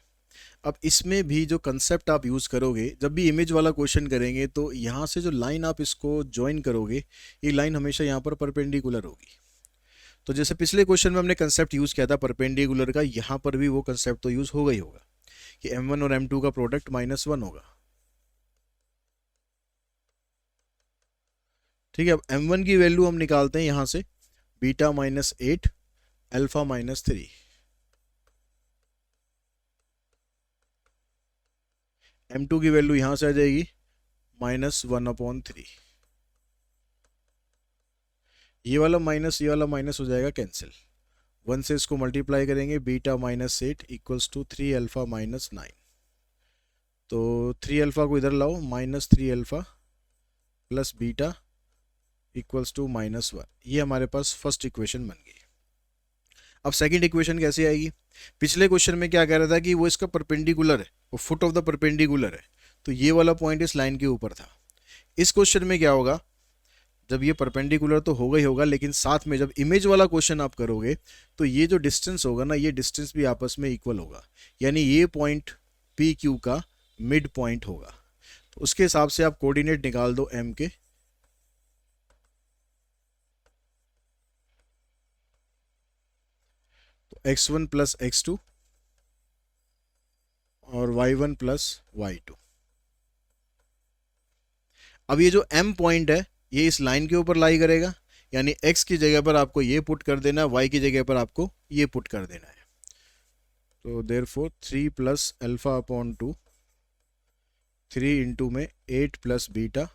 [SPEAKER 1] अब इसमें भी जो कंसेप्ट आप यूज़ करोगे, जब भी इमेज वाला क्वेश्चन करेंगे तो यहाँ से जो लाइन आप इसको ज्वाइन करोगे, ये लाइन हमेशा यहाँ पर परपेंडिकुलर होगी। तो जैसे पिछले क्वेश्चन में हमने कंसेप्ट यूज़ किया था परपेंडिकुलर का, यहाँ पर भी वो कंसेप्ट तो यूज़ होगा ही होगा कि m1 और m2 का प्रोडक्ट -1 होगा। ठीक है, अब m1 की वैल्यू हम निकालते हैं यहाँ से, बीटा -8 अल्फा -3। m2 की वैल्यू यहाँ से आ जाएगी -1/3। ये वाला माइनस ये वाला माइनस हो जाएगा कैंसिल, 1 से इसको मल्टीप्लाई करेंगे, बीटा -8 इक्वल्स टू 3 अल्फा -9। तो 3 अल्फा को इधर लाओ, -3 alpha plus beta equals to -1। ये हमारे पास फर्स्ट इक्वेशन बन गई। अब सेकंड इक्वेशन कैसे आएगी? पिछले क्वेश्चन में क्या कह रहा था कि वो इसका परपेंडिकुलर है, वो फुट ऑफ द परपेंडिकुलर है, तो ये वाला पॉइंट इस लाइन के ऊपर था। इस क्वेश्चन में क्या होगा, जब ये परपेंडिकुलर तो होगा ही होगा, लेकिन साथ में जब इमेज वाला क्वेश्चन आप करोगे तो ये जो डिस्टेंस होगा ना, ये डिस्टेंस भी आपस में इक्वल होगा, यानी ये पॉइंट पी क्यू का मिड पॉइंट होगा। तो उसके हिसाब से आप कोऑर्डिनेट निकाल दो एम के। तो x1 प्लस x2 और y1 प्लस y2। अब ये जो m पॉइंट है ये इस लाइन के ऊपर लाई करेगा, यानी x की जगह पर आपको ये पुट कर देना है, y की जगह पर आपको ये पुट कर देना है। तो therefore 3 plus alpha upon 2, 3 into में 8 plus beta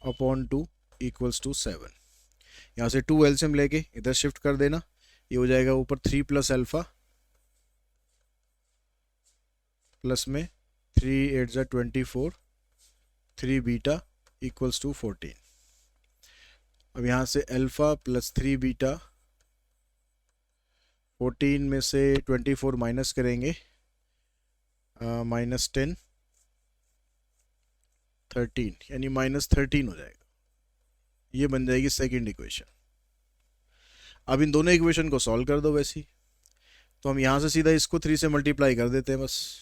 [SPEAKER 1] upon 2 equals to 7। यहाँ से 2 एलसीएम लेके इधर शिफ्ट कर देना, ये हो जाएगा ऊपर 3 प्लस अल्फा प्लस में 3 8 ज़ा 24, 3 बीटा इक्वल्स टू 14। अब यहाँ से अल्फा प्लस 3 बीटा, 14 में से 24 माइनस करेंगे, -10 13, यानी -13 हो जाएगा। ये बन जाएगी सेकंड इक्वेशन। अब इन दोनों इक्वेशन को सॉल्व कर दो वैसे ही। तो हम यहाँ से सीधा इसको 3 से मल्टीप्लाई कर देते हैं बस।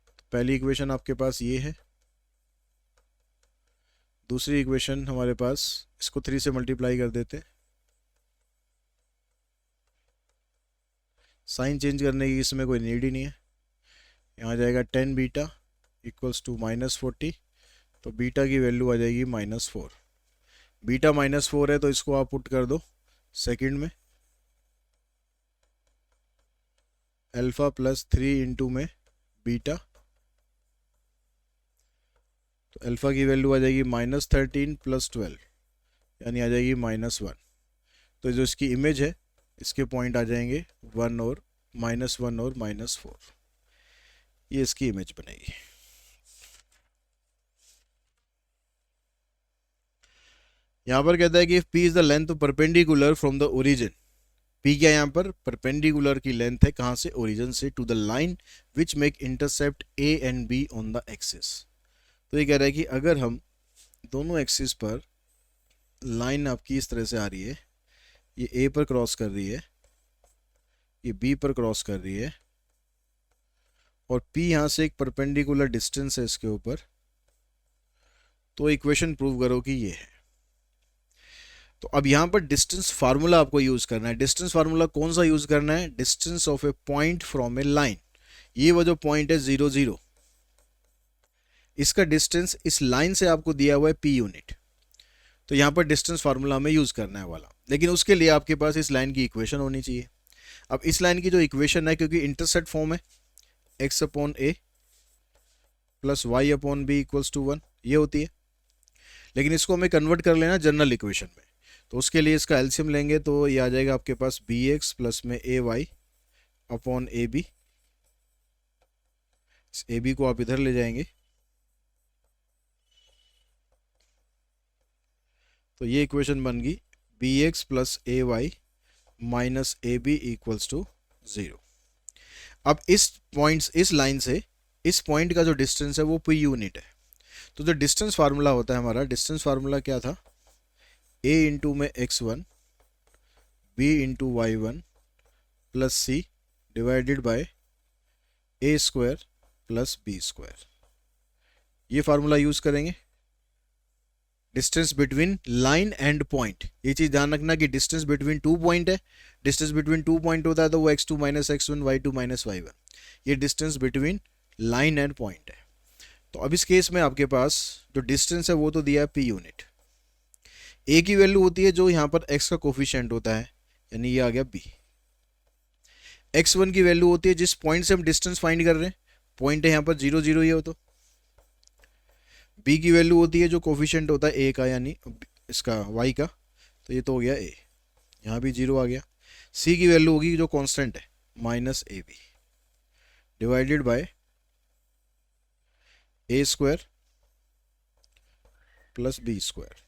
[SPEAKER 1] तो पहली इक्वेशन आपके पास ये है, दूसरी इक्वेशन हमारे पास, इसको 3 से मल्टीप्लाई कर देते हैं। साइन चेंज करने की इसमें कोई नीड ही नहीं है। यहाँ जाएगा 10 बीटा इक्वल्स टू -40, तो बीटा की वैल्यू आ जाएगी -4। बीटा -4 है तो इसको आप पुट कर दो सेकंड में, अल्फा प्लस 3 इंटू में बीटा, तो अल्फा की वैल्यू आ जाएगी -13 प्लस 12, यानी आ जाएगी -1। तो जो इसकी इमेज है इसके पॉइंट आ जाएंगे 1 और -1 और -4। ये इसकी इमेज बनेगी। यहाँ पर कहता है कि P is the length perpendicular from the origin. P क्या यहाँ पर परपेंडिकुलर की लेंथ है, कहाँ से? ओरिजिन से, to the line which make intercept A and B on the axis. तो ये कह रहा है कि अगर हम दोनों एक्सिस पर लाइन आपकी इस तरह से आ रही है, ये A पर क्रॉस कर रही है, ये B पर क्रॉस कर रही है, और P यहाँ से एक परपेंडिकुलर डिस्टेंस है इसके ऊपर, तो इक्वेशन प्रूव करो कि ये है। तो अब यहाँ पर डिस्टेंस फार्मूला आपको यूज करना है। डिस्टेंस फार्मूला कौन सा यूज करना है? Distance of A point from A line. ये वो जो पॉइंट है 0 0, इसका डिस्टेंस इस लाइन से आपको दिया हुआ है P यूनिट। तो यहाँ पर डिस्टेंस फार्मूला हमें यूज करना है वाला, लेकिन उसके लिए आपके पास इस लाइन की इक्वेशन होनी चाहिए। अब इस लाइन की जो इक्वेशन है, क्योंकि इंटरसेप्ट फॉर्म है x upon a plus y upon b equals to 1, ये होती है। लेकिन इसको हमें कन्वर्ट कर लेना जनरल इक्वेशन में, तो उसके लिए इसका एलसीएम लेंगे तो ये आ जाएगा आपके पास बी एक्स प्लस में A y upon A B. A B को आप इधर ले जाएंगे, तो ये इक्वेशन बन गई b x plus A y minus a B equals to 0। अब इस पॉइंट्स, इस लाइन से इस पॉइंट का जो डिस्टेंस है वो पी यूनिट है। तो जो डिस्टेंस फार्मूला होता है हमारा, डिस्टेंस फार्मूला क्या था? a इंटू में x1 b into y1 plus c divided by a square plus b square. ये फार्मूला यूज करेंगे distance between line and point. ये चीज ध्यान रखना कि डिस्टेंस बिटवीन टू पॉइंट है। डिस्टेंस बिटवीन टू पॉइंट होता है तो वो x2 minus x1 y2 minus y1। ये distance between line and point है। तो अब इस केस में आपके पास जो डिस्टेंस है वो तो दिया है p यूनिट। a की वैल्यू होती है जो यहाँ पर x का कोफिशिएंट होता है, यानी ये आ गया b। x1 की वैल्यू होती है जिस पॉइंट से हम डिस्टेंस फाइंड कर रहे हैं, पॉइंट है यहाँ पर 0 0, ये हो। तो b की वैल्यू होती है जो कोफिशिएंट होता है a का, यानी इसका y का, तो ये तो हो गया a, यहाँ भी 0 आ गया। c की वैल्यू होगी जो कांस्टेंट है minus a b divided by a square plus b square.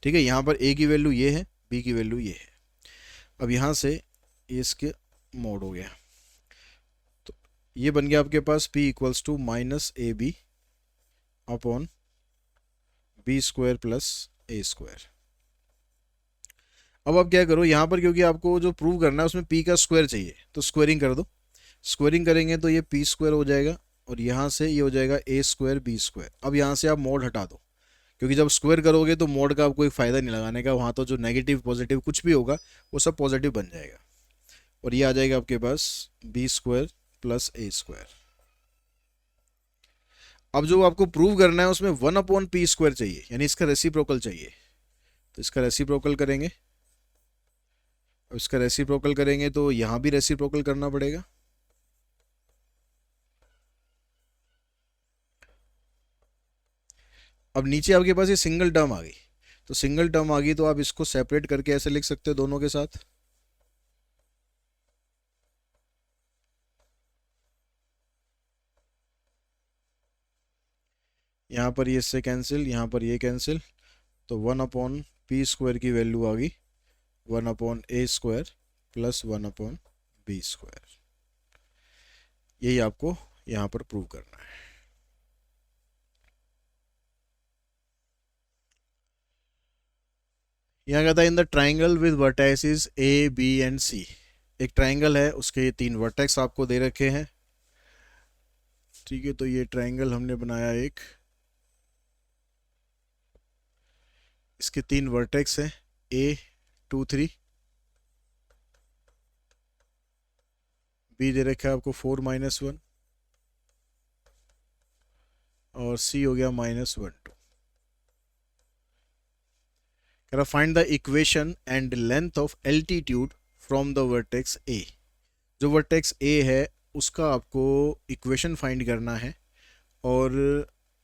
[SPEAKER 1] ठीक है, यहाँ पर a की वैल्यू ये है, b की वैल्यू ये है। अब यहाँ से ये इसके मोड हो गया, तो ये बन गया आपके पास p equals to minus a b upon B square plus a square. अब आप क्या करो यहाँ पर, क्योंकि आपको जो प्रूव करना है उसमें p का स्क्वायर चाहिए, तो स्क्वायरिंग कर दो। स्क्वायरिंग करेंगे तो ये p स्क्वायर हो जाएगा और यहाँ से ये हो जाएगा a स्क्वायर बी स्क्वायर। अब यहाँ से आप मोड हटा दो, क्योंकि जब स्क्वायर करोगे तो मोड का आपको कोई फ़ायदा नहीं लगाने का, वहाँ तो जो नेगेटिव पॉजिटिव कुछ भी होगा वो सब पॉजिटिव बन जाएगा। और ये आ जाएगा आपके पास B square plus a square. अब जो आपको प्रूव करना है उसमें 1 अपॉन पी स्क्वायर चाहिए, यानी इसका रेसिप्रोकल चाहिए। तो इसका रेसिप्रोकल करेंगे, अब इसका रेसिप्रोकल करेंगे तो यहाँ भी रेसिप्रोकल करना पड़ेगा। अब नीचे आपके पास ये सिंगल टर्म आ गई, तो सिंगल टर्म आ गई तो आप इसको सेपरेट करके ऐसे लिख सकते हो दोनों के साथ। यहाँ पर ये इससे कैंसिल, यहाँ पर ये कैंसिल, तो 1 अपॉन पी स्क्वायर की वैल्यू आ गई 1 upon A square plus 1 upon B square. यही आपको यहाँ पर प्रूव करना है। यहाँ कहता है in the triangle with vertexes A B and C. एक ट्राइंगल है, उसके 3 वर्टेक्स आपको दे रखे हैं। ठीक है, तो ये ट्राइंगल हमने बनाया एक, इसके 3 वर्टेक्स हैं A 2 3, B दे रखा है आपको 4 माइनस 1 और C हो गया माइनस 1 2। कह रहा find the equation and length of altitude from the vertex A। जो वर्टेक्स A है उसका आपको इक्वेशन फाइंड करना है और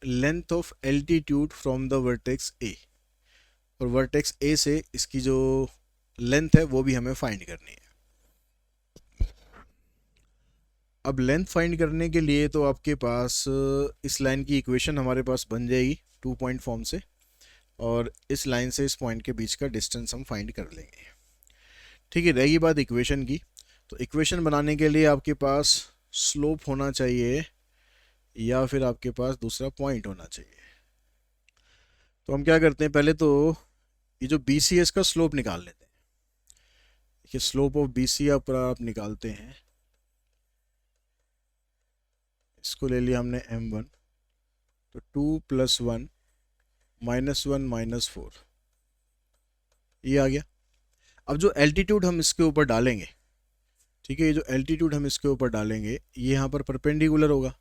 [SPEAKER 1] length of altitude from the vertex A, और वर्टेक्स A से इसकी जो लेंथ है वो भी हमें फाइंड करनी है। अब लेंथ फाइंड करने के लिए तो आपके पास इस लाइन की इक्वेशन हमारे पास बन जाएगी 2 पॉइंट फॉर्म से, और इस लाइन से इस पॉइंट के बीच का डिस्टेंस हम फाइंड कर लेंगे। ठीक है, रहेगी बात इक्वेशन की। तो इक्वेशन बनाने के लिए आपके पास स्लोप होना चाहिए या फिर आपके पास दूसरा पॉइंट होना चाहिए। तो हम क्या करते हैं, पहले तो ये जो बी सी है इसका स्लोप निकाल लेते हैं। देखिए स्लोप ऑफ बी सी आप निकालते हैं इसको ले लिया हमने m1, तो 2 + 1 -1 -4 ये आ गया। अब जो एल्टीट्यूड हम इसके ऊपर डालेंगे, ठीक है, ये जो एल्टीट्यूड हम इसके ऊपर डालेंगे ये यहाँ पर परपेंडिकुलर होगा।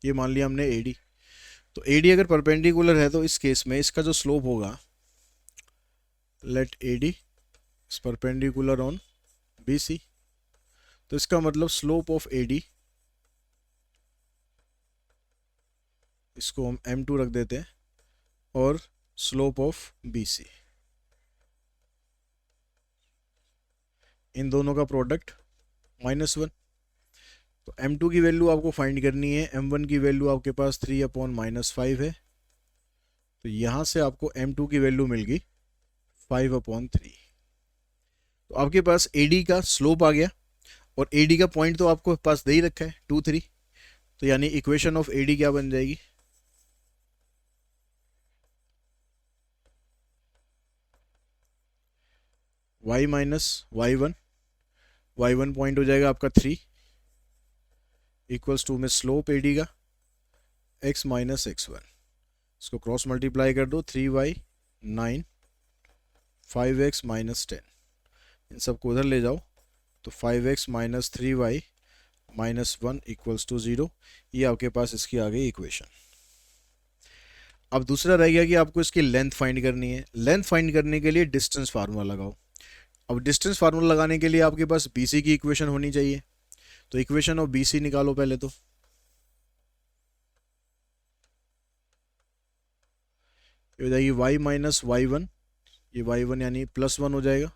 [SPEAKER 1] ये मान लिया हमने AD, तो AD अगर परपेंडिकुलर है तो इस केस में इसका जो स्लोप होगा, let AD is perpendicular on BC, तो इसका मतलब स्लोप ऑफ AD, इसको हम m2 रख देते हैं, और स्लोप ऑफ BC, इन दोनों का प्रोडक्ट -1। तो m2 की वैल्यू आपको फाइंड करनी है, m1 की वैल्यू आपके पास 3/-5 है, तो यहाँ से आपको m2 की वैल्यू मिल गई 5/3। तो आपके पास AD का स्लोप आ गया, और AD का पॉइंट तो आपको पास दे ही रखा है 2, 3, तो यानी इक्वेशन ऑफ AD क्या बन जाएगी, y - y1, y1 पॉइंट हो जाएगा आपका 3 इक्वल्स टू में स्लोप AD का x - x1, इसको क्रॉस मल्टीप्लाई कर दो, 3y 9 5x - 10, इन सबको उधर ले जाओ, तो 5x - 3y - 1 इक्वल्स टू 0। ये आपके पास इसकी आ गई इक्वेशन। अब दूसरा रह गया कि आपको इसकी लेंथ फाइंड करनी है। लेंथ फाइंड करने के लिए डिस्टेंस फार्मूला लगाओ। अब डिस्टेंस फार्मूला लगाने के लिए आपके पास BC की इक्वेशन होनी चाहिए, तो इक्वेशन ऑफ BC निकालो पहले। तो ये हो जाएगी y - y1, ये y1 यानी +1 हो जाएगा,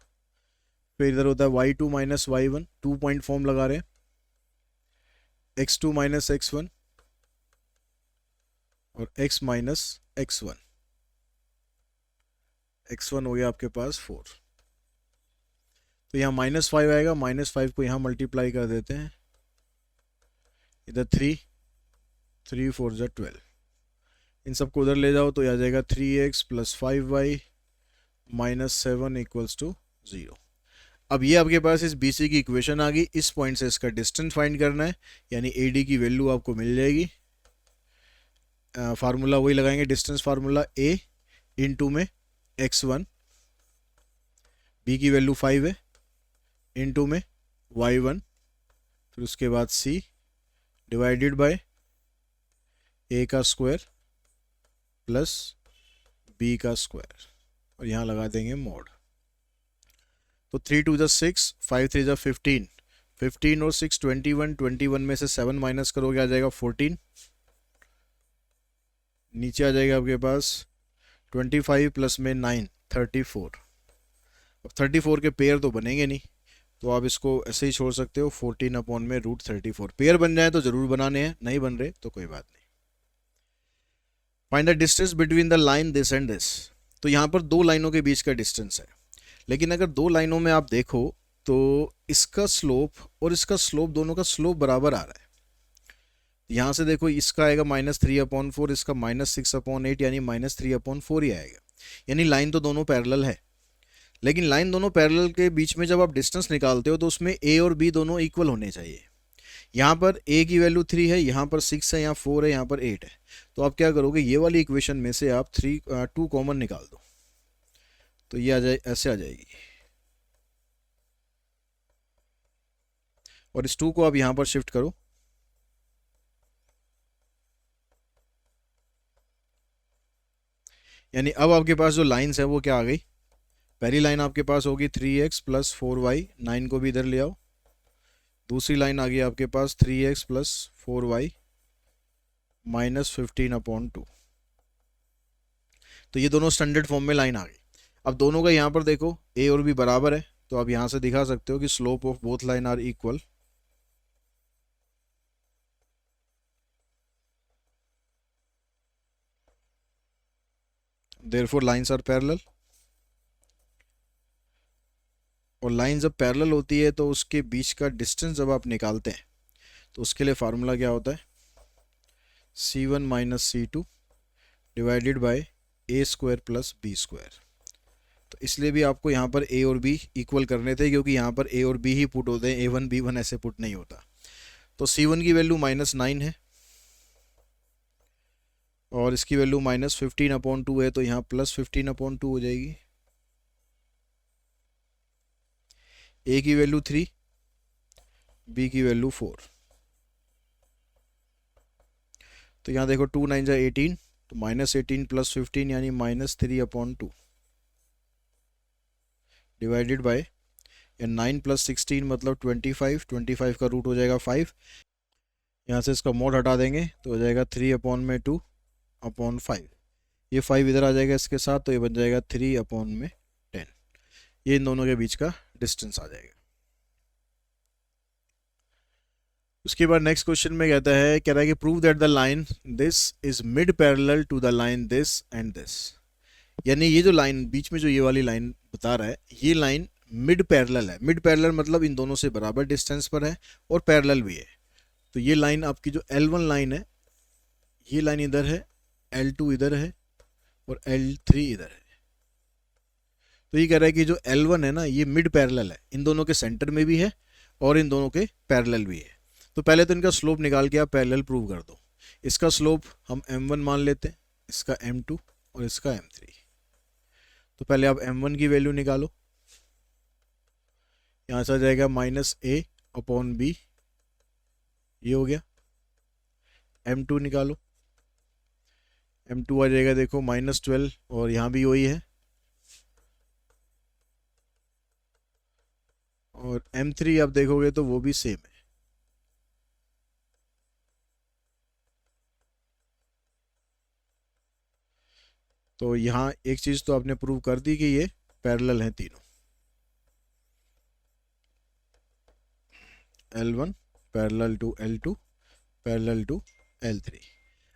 [SPEAKER 1] फिर इधर होता है y2 - y1, 2 पॉइंट फॉर्म लगा रहे हैं, x2 - x1 और x - x1, x1 हो गया आपके पास 4, तो यहाँ -5 आएगा, -5 को यहाँ मल्टीप्लाई कर देते हैं, इधर 3 3 4 = 12, इन सबको उधर ले जाओ, तो आ जाएगा 3x + 5y - 7 इक्वल्स टू 0। अब ये आपके पास इस BC की इक्वेशन आ गई। इस पॉइंट से इसका डिस्टेंस फाइंड करना है, यानी AD की वैल्यू आपको मिल जाएगी। फार्मूला वही लगाएंगे, डिस्टेंस फार्मूला, A इंटू में x1, B की वैल्यू 5 है, इंटू में y1, फिर उसके बाद C डिवाइडेड बाय A का स्क्वायर प्लस B का स्क्वायर, और यहाँ लगा देंगे मोड। तो 3 2 = 6, 5 3 = 15, 15 और 6 21, 21 में से 7 माइनस करोगे आ जाएगा 14, नीचे आ जाएगा आपके पास 25 प्लस में 9 34। अब 34 के पेयर तो बनेंगे नहीं, तो आप इसको ऐसे ही छोड़ सकते हो, 14/√34। पेयर बन जाए तो जरूर बनाने हैं, नहीं बन रहे तो कोई बात नहीं। Find the distance between the line this and this. तो यहाँ पर दो लाइनों के बीच का डिस्टेंस है, लेकिन अगर दो लाइनों में आप देखो तो इसका स्लोप और इसका स्लोप, दोनों का स्लोप बराबर आ रहा है। यहाँ से देखो, इसका आएगा -3/4, इसका -6/8, यानी -3/4 ही आएगा, यानी लाइन तो दोनों पैरेलल है। लेकिन लाइन दोनों पैरेलल के बीच में जब आप डिस्टेंस निकालते हो तो उसमें A और B दोनों इक्वल होने चाहिए। यहाँ पर A की वैल्यू 3 है, यहाँ पर 6 है, यहाँ 4 है, यहाँ पर 8 है, तो आप क्या करोगे, ये वाली इक्वेशन में से आप 2 कॉमन निकाल दो, तो ये आ जाए, ऐसे आ जाएगी, और इस 2 को आप यहाँ पर शिफ्ट करो, यानी अब आपके पास जो लाइन्स है वो क्या आ गई। पहली लाइन आपके पास होगी 3x + 4y, 9 को भी इधर ले आओ। दूसरी लाइन आ गई आपके पास 3x + 4y - 15/2। तो ये दोनों स्टैंडर्ड फॉर्म में लाइन आ गई। अब दोनों का यहाँ पर देखो A और B बराबर है, तो आप यहाँ से दिखा सकते हो कि slope of both line are equal. Therefore lines are parallel, और लाइन जब पैरेलल होती है तो उसके बीच का डिस्टेंस जब आप निकालते हैं तो उसके लिए फार्मूला क्या होता है, C1 - C2 divided by A² + B²। तो इसलिए भी आपको यहाँ पर A और B इक्वल करने थे, क्योंकि यहाँ पर A और B ही पुट होते हैं, A1 B1 ऐसे पुट नहीं होता। तो C1 की वैल्यू -9 है, और इसकी वैल्यू -15/2 है, तो यहाँ +15/2 हो जाएगी। ए की वैल्यू 3, बी की वैल्यू 4। तो यहाँ देखो 2 9 जा 18, तो -18 + 15 यानी -3/2 डिवाइडेड बाय 9 + 16 मतलब 25, 25 का रूट हो जाएगा 5। यहाँ से इसका मोड हटा देंगे तो हो जाएगा 3/2/5। ये 5 इधर आ जाएगा इसके साथ, तो ये बन जाएगा 3/10। ये इन दोनों के बीच का डिस्टेंस आ जाएगा। उसके बाद नेक्स्ट क्वेश्चन में कहता है, कह रहा है कि prove that the line this is mid parallel to the line this and this. यानी ये जो लाइन बीच में जो ये वाली लाइन बता रहा है, ये लाइन मिड पैरेलल है। मिड पैरेलल मतलब इन दोनों से बराबर डिस्टेंस पर है और पैरेलल भी है। तो ये लाइन आपकी जो L1 लाइन है, ये लाइन इधर है, L2 इधर है और L3 इधर है। तो ये कह रहा है कि जो L1 है ना, ये मिड पैरेलल है, इन दोनों के सेंटर में भी है और इन दोनों के पैरेलल भी है। तो पहले तो इनका स्लोप निकाल के आप पैरेलल प्रूव कर दो। इसका स्लोप हम m1 मान लेते हैं, इसका m2 और इसका m3। तो पहले आप m1 की वैल्यू निकालो। यहाँ से आ जाएगा -a/b, ये हो गया। m2 निकालो, m2 आ जाएगा देखो -12 और यहाँ भी वही है। और m3 आप देखोगे तो वो भी सेम है। तो यहाँ एक चीज़ तो आपने प्रूव कर दी कि ये पैरेलल हैं तीनों। L1 parallel to L2 parallel to L3।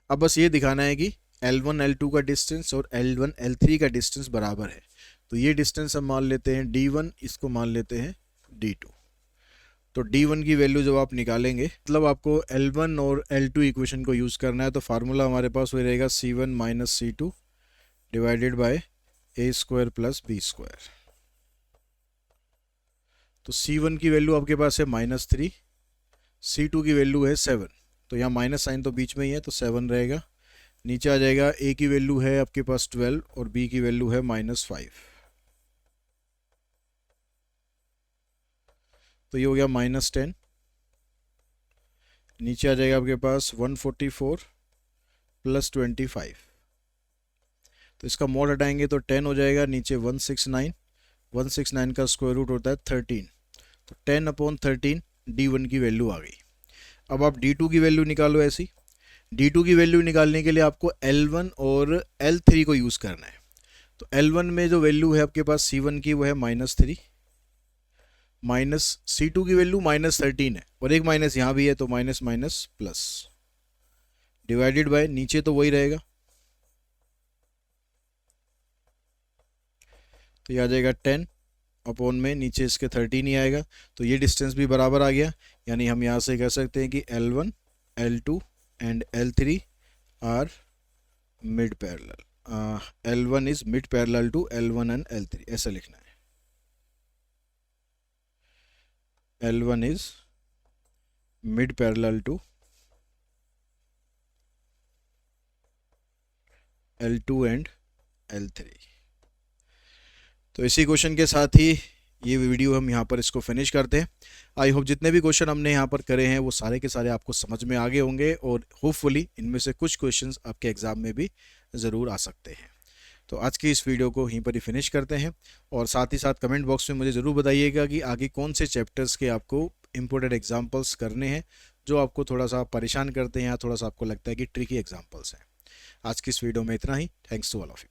[SPEAKER 1] अब बस ये दिखाना है कि L1 L2 का डिस्टेंस और L1 L3 का डिस्टेंस बराबर है। तो ये डिस्टेंस हम मान लेते हैं D1, इसको मान लेते हैं D2। तो D1 की वैल्यू जब आप निकालेंगे, मतलब आपको L1 और L2 इक्वेशन को यूज़ करना है, तो फार्मूला हमारे पास वही रहेगा C1 - C2 divided by a² + b²। तो C1 की वैल्यू आपके पास है -3, C2 की वैल्यू है 7, तो यहाँ माइनस साइन तो बीच में ही है, तो 7 रहेगा। नीचे आ जाएगा a की वैल्यू है आपके पास 12 और b की वैल्यू है -5, तो ये हो गया -10। नीचे आ जाएगा आपके पास 144 + 25, तो इसका मॉड हटाएंगे तो 10 हो जाएगा। नीचे 169, 169 का स्क्वायर रूट होता है 13, तो 10/13 D1 की वैल्यू आ गई। अब आप D2 की वैल्यू निकालो। ऐसी D2 की वैल्यू निकालने के लिए आपको L1 और L3 को यूज़ करना है। तो L1 में जो वैल्यू है आपके पास C1 की, वो है -3, माइनस C2 की वैल्यू -13 है और एक माइनस यहाँ भी है, तो minus minus plus divided by, नीचे तो वही रहेगा, तो ये आ जाएगा 10/में, नीचे इसके 13 ही आएगा। तो ये डिस्टेंस भी बराबर आ गया। यानी हम यहाँ से कह सकते हैं कि L1 L2 and L3 are mid parallel. L1 is mid parallel to L1 and L3, ऐसा लिखना है। L1 is mid parallel to L2 and L3। तो इसी क्वेश्चन के साथ ही ये वीडियो हम यहाँ पर इसको फिनिश करते हैं। आई होप जितने भी क्वेश्चन हमने यहाँ पर करे हैं वो सारे के सारे आपको समझ में आ गए होंगे और होपफुली इनमें से कुछ क्वेश्चंस आपके एग्ज़ाम में भी ज़रूर आ सकते हैं। तो आज की इस वीडियो को यहीं पर ही फिनिश करते हैं और साथ ही साथ कमेंट बॉक्स में मुझे ज़रूर बताइएगा कि आगे कौन से चैप्टर्स के आपको इम्पोर्टेंट एग्जाम्पल्स करने हैं जो आपको थोड़ा सा परेशान करते हैं या थोड़ा सा आपको लगता है कि ट्रिकी एग्जाम्पल्स हैं। आज की इस वीडियो में इतना ही। Thanks to all of you.